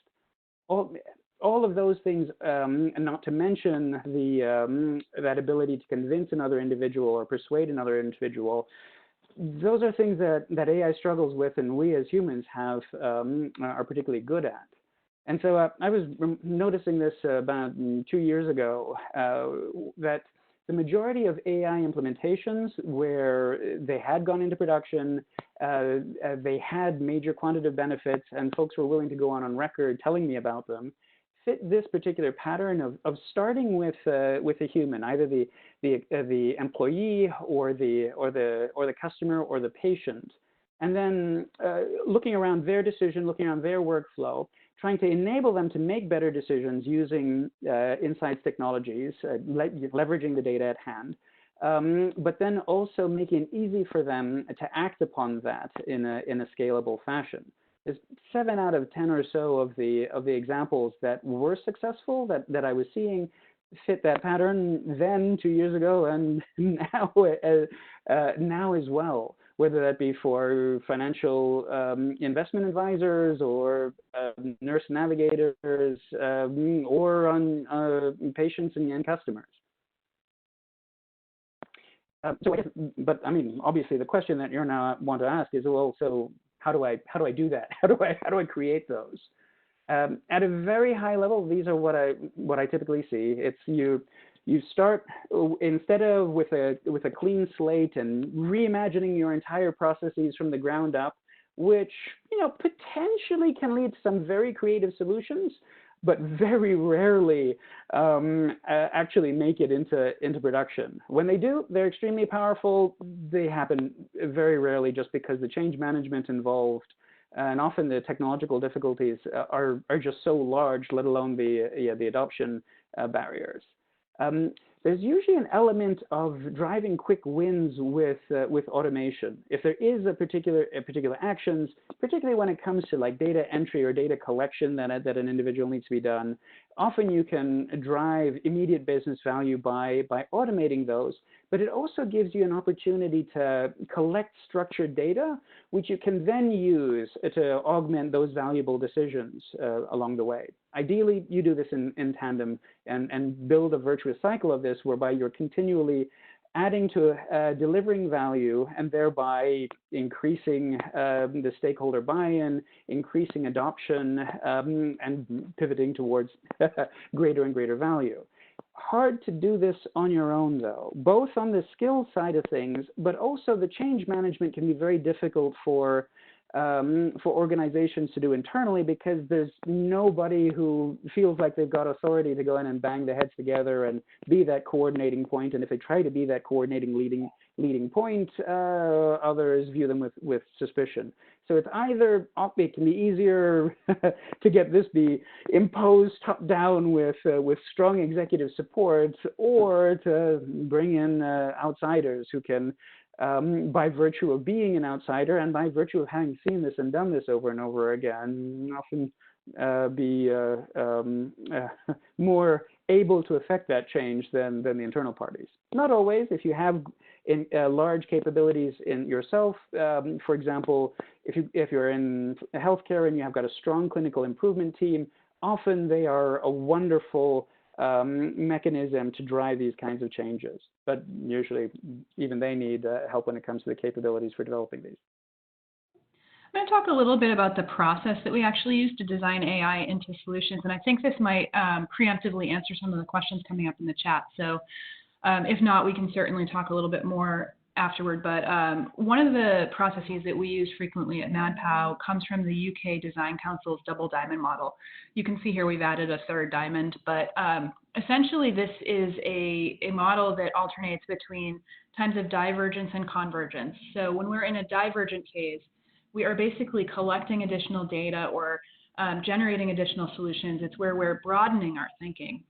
All of those things, and not to mention that ability to convince another individual or persuade another individual. Those are things that AI struggles with, and we as humans are particularly good at. And so I was noticing this about 2 years ago, that the majority of AI implementations where they had gone into production, they had major quantitative benefits, and folks were willing to go on record telling me about them, fit this particular pattern of starting with a human, either the employee or the customer or the patient, and then looking around their decision, looking around their workflow, trying to enable them to make better decisions using insights technologies, leveraging the data at hand, but then also making it easy for them to act upon that in a scalable fashion. There's 7 out of 10 or so of the examples that were successful that I was seeing fit that pattern then 2 years ago and now as well, whether that be for financial investment advisors or nurse navigators or on patients and customers. So I guess, but I mean, obviously, the question that you're now want to ask is, well, so how do I do that? How do I create those? At a very high level, these are what I typically see. It's you start instead of with a clean slate and reimagining your entire processes from the ground up, which potentially can lead to some very creative solutions, but very rarely actually make it into production. When they do, they're extremely powerful. They happen very rarely just because the change management involved and often the technological difficulties are just so large, let alone the adoption barriers. There's usually an element of driving quick wins with automation. If there is a particular actions, particularly when it comes to like data entry or data collection that an individual needs to be done, often you can drive immediate business value by automating those, but it also gives you an opportunity to collect structured data, which you can then use to augment those valuable decisions along the way. Ideally, you do this in tandem and build a virtuous cycle of this whereby you're continually adding to delivering value and thereby increasing the stakeholder buy-in, increasing adoption, and pivoting towards greater and greater value. Hard to do this on your own, though, both on the skill side of things, but also the change management can be very difficult for organizations to do internally because there's nobody who feels like they've got authority to go in and bang their heads together and be that coordinating point. And if they try to be that coordinating leading point, others view them with suspicion. So it's either it can be easier to get this be imposed top down with strong executive support, or to bring in outsiders who can, by virtue of being an outsider and by virtue of having seen this and done this over and over again, often be more able to affect that change than the internal parties. Not always. If you have large capabilities in yourself, for example, if you're in healthcare and you have got a strong clinical improvement team, often they are a wonderful mechanism to drive these kinds of changes. But usually even they need help when it comes to the capabilities for developing these. I'm going to talk a little bit about the process that we actually use to design AI into solutions, and I think this might preemptively answer some of the questions coming up in the chat. So if not, we can certainly talk a little bit more afterward, but one of the processes that we use frequently at MadPow comes from the UK Design Council's double diamond model. You can see here we've added a third diamond, but essentially this is a model that alternates between times of divergence and convergence. So when we're in a divergent phase, we are basically collecting additional data or generating additional solutions. It's where we're broadening our thinking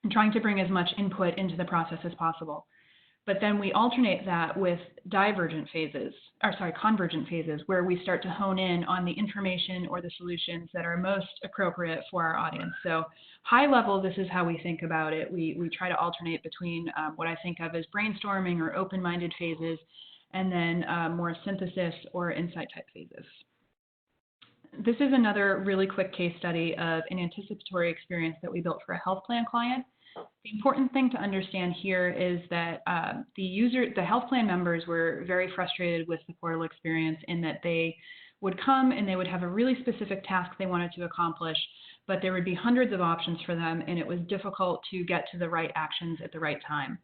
and trying to bring as much input into the process as possible. But then we alternate that with convergent phases, where we start to hone in on the information or the solutions that are most appropriate for our audience. So high level, this is how we think about it. We try to alternate between what I think of as brainstorming or open-minded phases, and then more synthesis or insight type phases. This is another really quick case study of an anticipatory experience that we built for a health plan client. The important thing to understand here is that the health plan members were very frustrated with the portal experience in that they would come and they would have a really specific task they wanted to accomplish, but there would be hundreds of options for them, and it was difficult to get to the right actions at the right time.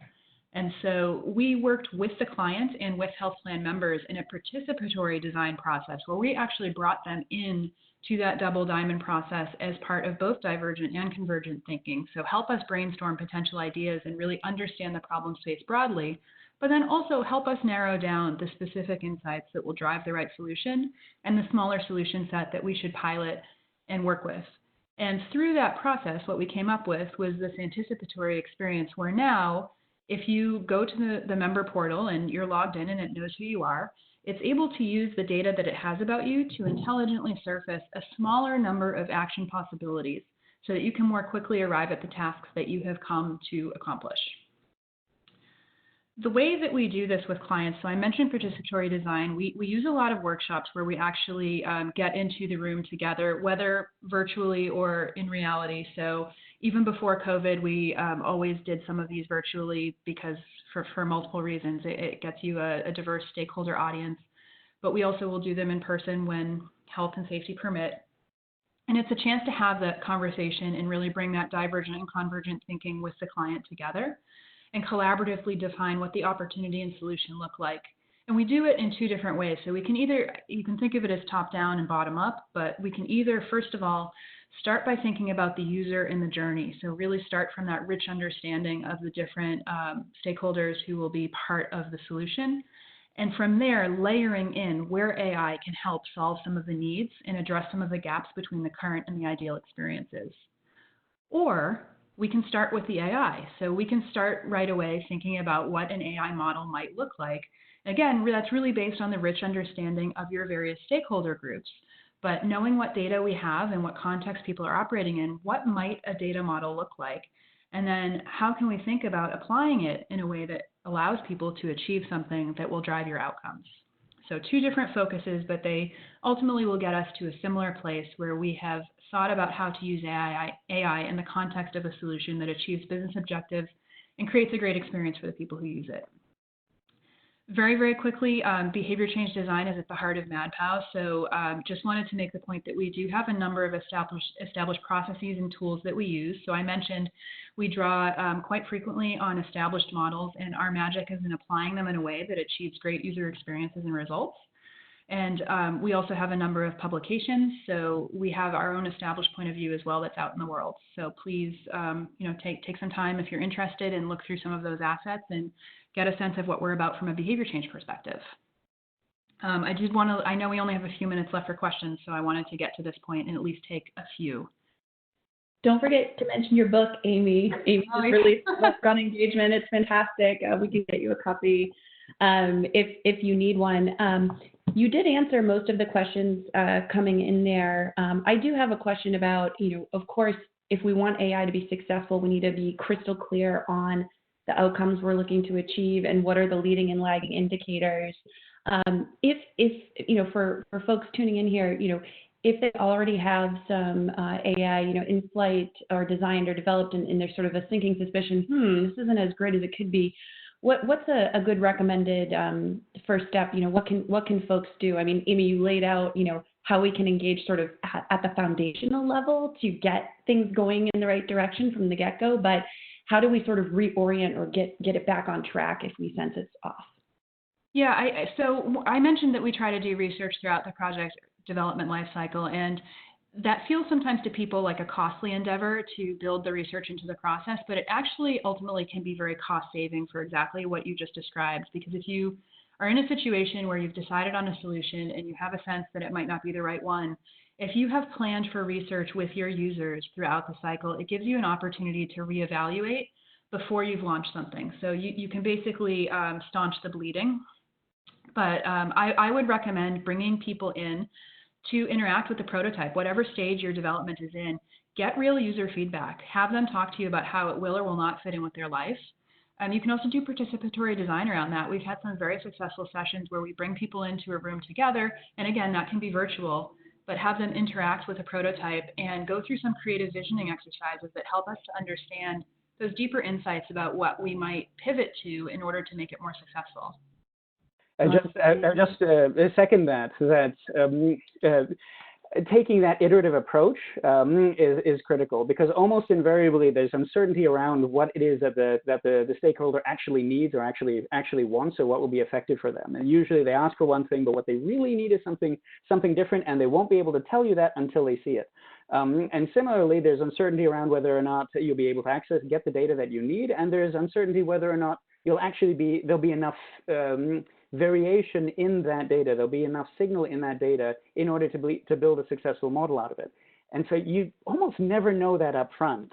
And so we worked with the client and with health plan members in a participatory design process where we actually brought them in to that double diamond process as part of both divergent and convergent thinking. So help us brainstorm potential ideas and really understand the problem space broadly, but then also help us narrow down the specific insights that will drive the right solution and the smaller solution set that we should pilot and work with. And through that process, what we came up with was this anticipatory experience where now, if you go to the member portal and you're logged in and it knows who you are, it's able to use the data that it has about you to intelligently surface a smaller number of action possibilities so that you can more quickly arrive at the tasks that you have come to accomplish. The way that we do this with clients, so I mentioned participatory design, we use a lot of workshops where we actually get into the room together, whether virtually or in reality. So even before COVID, we always did some of these virtually because for multiple reasons. It gets you a diverse stakeholder audience, but we also will do them in person when health and safety permit. And it's a chance to have that conversation and really bring that divergent and convergent thinking with the client together and collaboratively define what the opportunity and solution look like. And we do it in two different ways. So you can think of it as top down and bottom up, but we can either, first of all, start by thinking about the user and the journey. So really start from that rich understanding of the different stakeholders who will be part of the solution. And from there, layering in where AI can help solve some of the needs and address some of the gaps between the current and the ideal experiences. Or we can start with the AI. So we can start right away thinking about what an AI model might look like. Again, that's really based on the rich understanding of your various stakeholder groups. But knowing what data we have and what context people are operating in, what might a data model look like? And then how can we think about applying it in a way that allows people to achieve something that will drive your outcomes? So two different focuses, but they ultimately will get us to a similar place where we have thought about how to use AI in the context of a solution that achieves business objectives and creates a great experience for the people who use it. Very, very quickly, behavior change design is at the heart of MadPow. So just wanted to make the point that we do have a number of established processes and tools that we use. So I mentioned we draw quite frequently on established models, and our magic is in applying them in a way that achieves great user experiences and results. And we also have a number of publications. So we have our own established point of view as well that's out in the world. So please, take some time if you're interested and look through some of those assets and get a sense of what we're about from a behavior change perspective. I know we only have a few minutes left for questions, so I wanted to get to this point and at least take a few. Don't forget to mention your book, Amy. Amy just released a book on engagement. It's fantastic. We can get you a copy if you need one. You did answer most of the questions coming in there. I do have a question about, of course, if we want AI to be successful, we need to be crystal clear on the outcomes we're looking to achieve and what are the leading and lagging indicators. If for folks tuning in here, if they already have some AI, in flight or designed or developed, and there's sort of a sinking suspicion, this isn't as great as it could be. What's a good recommended first step? What can folks do? I mean, Amy, you laid out, how we can engage sort of at the foundational level to get things going in the right direction from the get-go, but how do we sort of reorient or get it back on track if we sense it's off? Yeah, so I mentioned that we try to do research throughout the project development lifecycle, and that feels sometimes to people like a costly endeavor to build the research into the process, but it actually ultimately can be very cost saving for exactly what you just described. Because if you are in a situation where you've decided on a solution and you have a sense that it might not be the right one, if you have planned for research with your users throughout the cycle, it gives you an opportunity to reevaluate before you've launched something. So you can basically staunch the bleeding. But I would recommend bringing people in to interact with the prototype, whatever stage your development is in. Get real user feedback. Have them talk to you about how it will or will not fit in with their life. You can also do participatory design around that. We've had some very successful sessions where we bring people into a room together, and again, that can be virtual, but have them interact with a prototype and go through some creative visioning exercises that help us to understand those deeper insights about what we might pivot to in order to make it more successful. I just second that taking that iterative approach is critical, because almost invariably there's uncertainty around what it is that the stakeholder actually needs or actually wants, or what will be effective for them. And usually they ask for one thing, but what they really need is something different, and they won't be able to tell you that until they see it. And similarly, there's uncertainty around whether or not you'll be able to get the data that you need, and there's uncertainty whether or not there'll be enough variation in that data, there'll be enough signal in that data in order to build a successful model out of it. And so you almost never know that up front.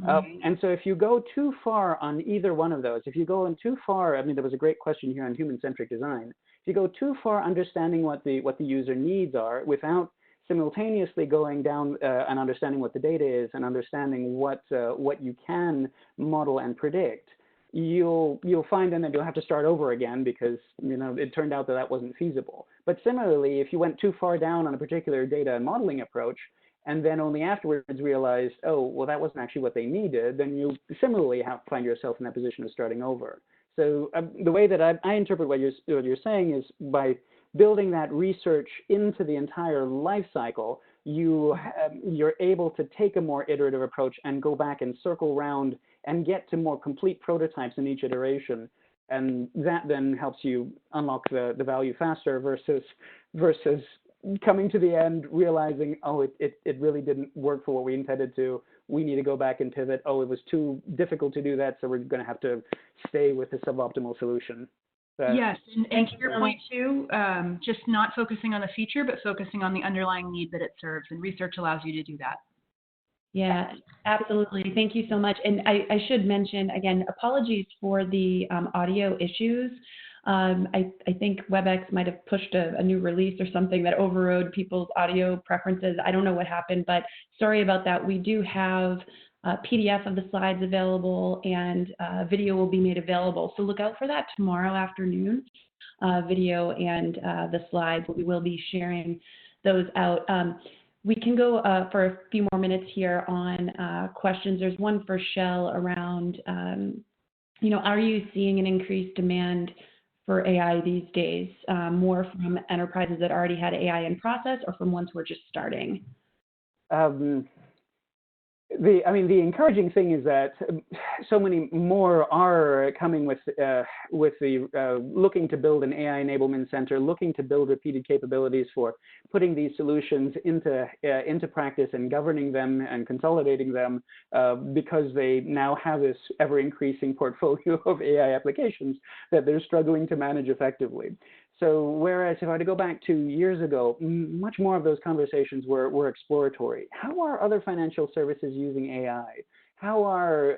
And so if you go too far on either one of those, if you go in too far, I mean, there was a great question here on human-centric design. If you go too far understanding what the user needs are without simultaneously going down and understanding what the data is and understanding what you can model and predict, you'll find then that you'll have to start over again because it turned out that wasn't feasible. But similarly, if you went too far down on a particular data and modeling approach, and then only afterwards realized, oh, well, that wasn't actually what they needed, then you similarly find yourself in that position of starting over. So the way that I interpret what you're saying is by building that research into the entire life cycle, you're able to take a more iterative approach and go back and circle around and get to more complete prototypes in each iteration. And that then helps you unlock the value faster versus coming to the end, realizing, oh, it really didn't work for what we intended to. We need to go back and pivot. Oh, it was too difficult to do that, so we're going to have to stay with the suboptimal solution. Yes, and to your point too, just not focusing on the feature, but focusing on the underlying need that it serves, and research allows you to do that. Yeah, absolutely. Thank you so much. And I should mention, again, apologies for the audio issues. I think WebEx might have pushed a new release or something that overrode people's audio preferences. I don't know what happened, but sorry about that. We do have a PDF of the slides available, and video will be made available. So look out for that tomorrow afternoon, video and the slides. We will be sharing those out. We can go for a few more minutes here on questions. There's one for Kjell around, are you seeing an increased demand for AI these days, more from enterprises that already had AI in process or from ones who are just starting? The encouraging thing is that so many more are coming with the looking to build an AI enablement center, looking to build repeated capabilities for putting these solutions into practice and governing them and consolidating them because they now have this ever increasing portfolio of AI applications that they're struggling to manage effectively. So whereas if I were to go back 2 years ago, much more of those conversations were exploratory. How are other financial services using AI? How are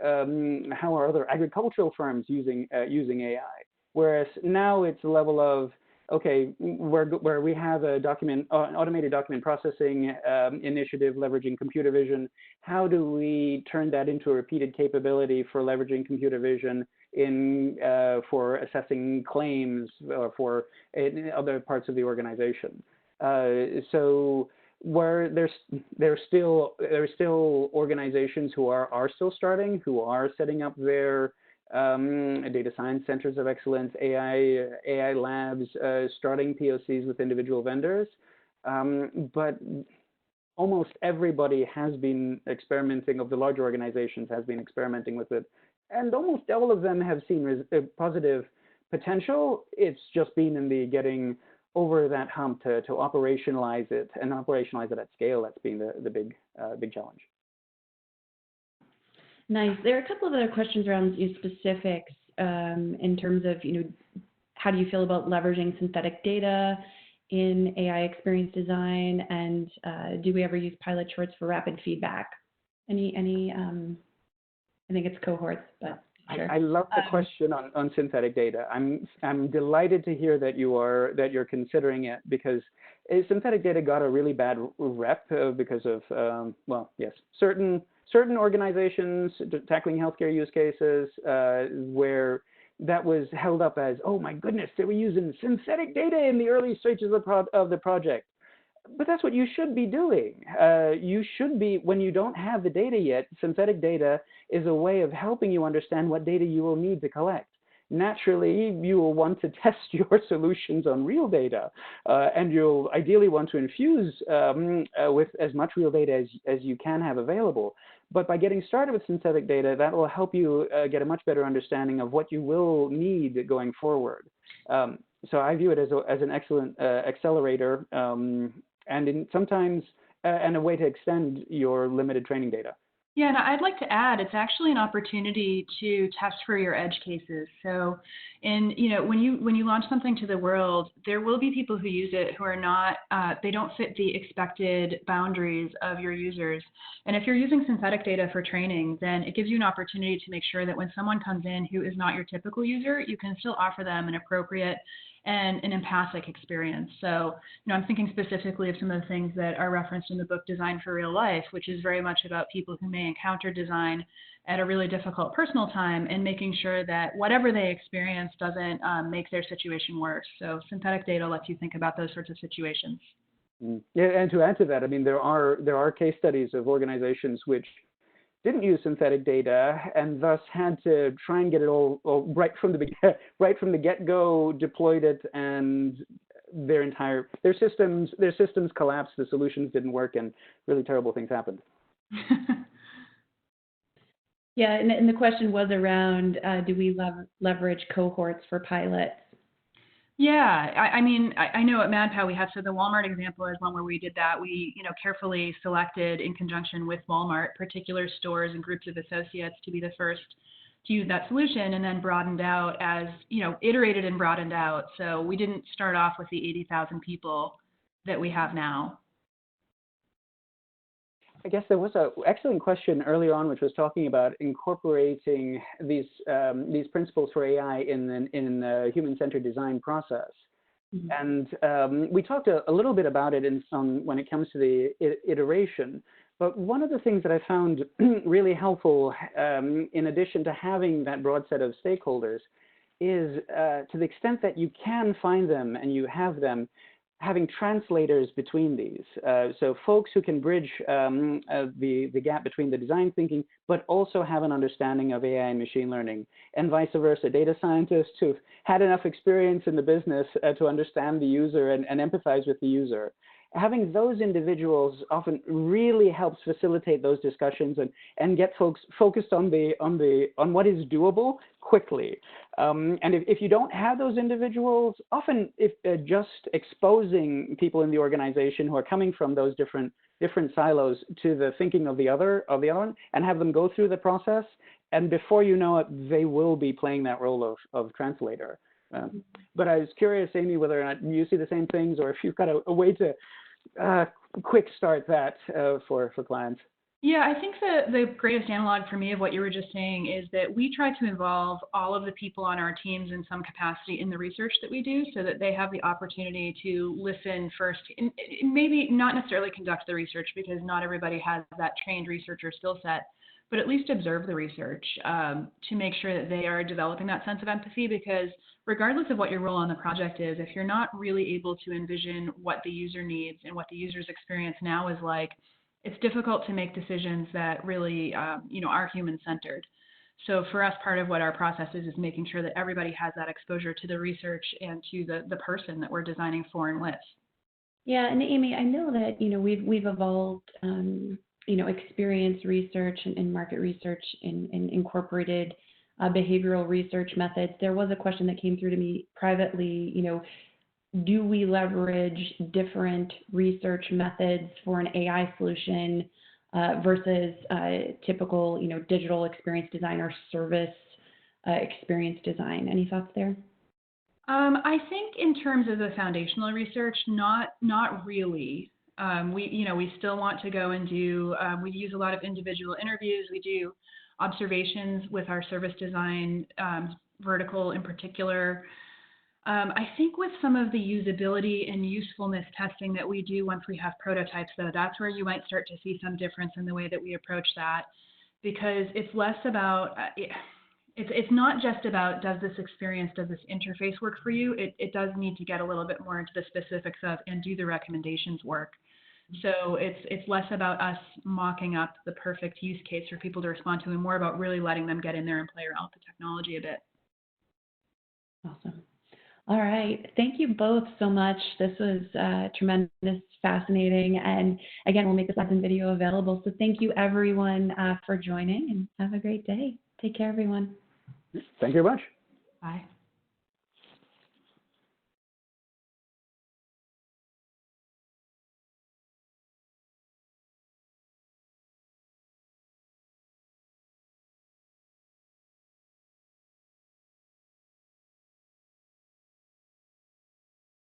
other agricultural firms using AI? Whereas now it's a level of, okay, where we have an automated document processing initiative leveraging computer vision. How do we turn that into a repeated capability for leveraging computer vision for assessing claims or for in other parts of the organization? So where there's still organizations who are still starting, who are setting up their data science centers of excellence, AI labs, starting POCs with individual vendors, but almost everybody has been experimenting, of the larger organizations has been experimenting with it, and almost all of them have seen positive potential. It's just been in the getting over that hump to operationalize it and operationalize it at scale. That's been the big challenge. Nice. There are a couple of other questions around specifics in terms of, how do you feel about leveraging synthetic data in AI experience design, and do we ever use pilot shorts for rapid feedback? Any I think it's cohorts, but sure. I love the question on synthetic data. I'm delighted to hear that you're considering it, because synthetic data got a really bad rep because of certain organizations tackling healthcare use cases where that was held up as, oh my goodness, they were using synthetic data in the early stages of the project. But that's what you should be doing. You should be, when you don't have the data yet, synthetic data is a way of helping you understand what data you will need to collect. Naturally, you will want to test your solutions on real data, and you'll ideally want to infuse with as much real data as you can have available. But by getting started with synthetic data, that will help you get a much better understanding of what you will need going forward. So I view it as an excellent accelerator, and sometimes a way to extend your limited training data. Yeah, and I'd like to add, it's actually an opportunity to test for your edge cases. So, when you launch something to the world, there will be people who use it who are not, they don't fit the expected boundaries of your users. And if you're using synthetic data for training, then it gives you an opportunity to make sure that when someone comes in who is not your typical user, you can still offer them an appropriate and an empathic experience. So, I'm thinking specifically of some of the things that are referenced in the book Design for Real Life, which is very much about people who may encounter design at a really difficult personal time and making sure that whatever they experience doesn't make their situation worse. So synthetic data lets you think about those sorts of situations. Yeah, and to add to that, there are case studies of organizations which didn't use synthetic data and thus had to try and get it all right from the get-go, deployed it, and their systems collapsed, the solutions didn't work, and really terrible things happened. Yeah, and the question was around, do we leverage cohorts for pilots? Yeah, I know at MadPow we have, so the Walmart example is one where we did that. We, carefully selected in conjunction with Walmart particular stores and groups of associates to be the first to use that solution, and then broadened out as, iterated and broadened out. So we didn't start off with the 80,000 people that we have now. I guess there was an excellent question earlier on, which was talking about incorporating these principles for AI in the human-centered design process. And we talked a little bit about it when it comes to the iteration. But one of the things that I found really helpful, in addition to having that broad set of stakeholders, is to the extent that you can find them and you have them, having translators between these. So folks who can bridge the gap between the design thinking, but also have an understanding of AI and machine learning, and vice versa. Data scientists who've had enough experience in the business to understand the user and empathize with the user. Having those individuals often really helps facilitate those discussions and get folks focused on what is doable quickly. And if you don't have those individuals, often if just exposing people in the organization who are coming from those different silos to the thinking of the other one, and have them go through the process, and before you know it, they will be playing that role of translator. But I was curious, Amy, whether or not you see the same things, or if you've got a way to quick start that for clients. Yeah, I think the greatest analog for me of what you were just saying is that we try to involve all of the people on our teams in some capacity in the research that we do, so that they have the opportunity to listen first, and maybe not necessarily conduct the research, because not everybody has that trained researcher skill set, but at least observe the research to make sure that they are developing that sense of empathy. Because regardless of what your role on the project is, if you're not really able to envision what the user needs and what the user's experience now is like, it's difficult to make decisions that really are human-centered. So for us, part of what our process is making sure that everybody has that exposure to the research and to the person that we're designing for and with. Yeah, and Amy, I know that we've evolved experience research and market research and incorporated behavioral research methods. There was a question that came through to me privately, do we leverage different research methods for an AI solution versus typical, digital experience design or service experience design? Any thoughts there? I think in terms of the foundational research, not really. We still want to go and do, we use a lot of individual interviews. We do observations with our service design vertical in particular. I think with some of the usability and usefulness testing that we do once we have prototypes, though, that's where you might start to see some difference in the way that we approach that, because it's less about, it's not just about does this interface work for you? It does need to get a little bit more into the specifics of, and do the recommendations work? So it's less about us mocking up the perfect use case for people to respond to, and more about really letting them get in there and play around with the technology a bit. Awesome. All right. Thank you both so much. This was tremendous, fascinating. And again, we'll make this in video available. So thank you, everyone, for joining, and have a great day. Take care, everyone. Thank you very much. Bye.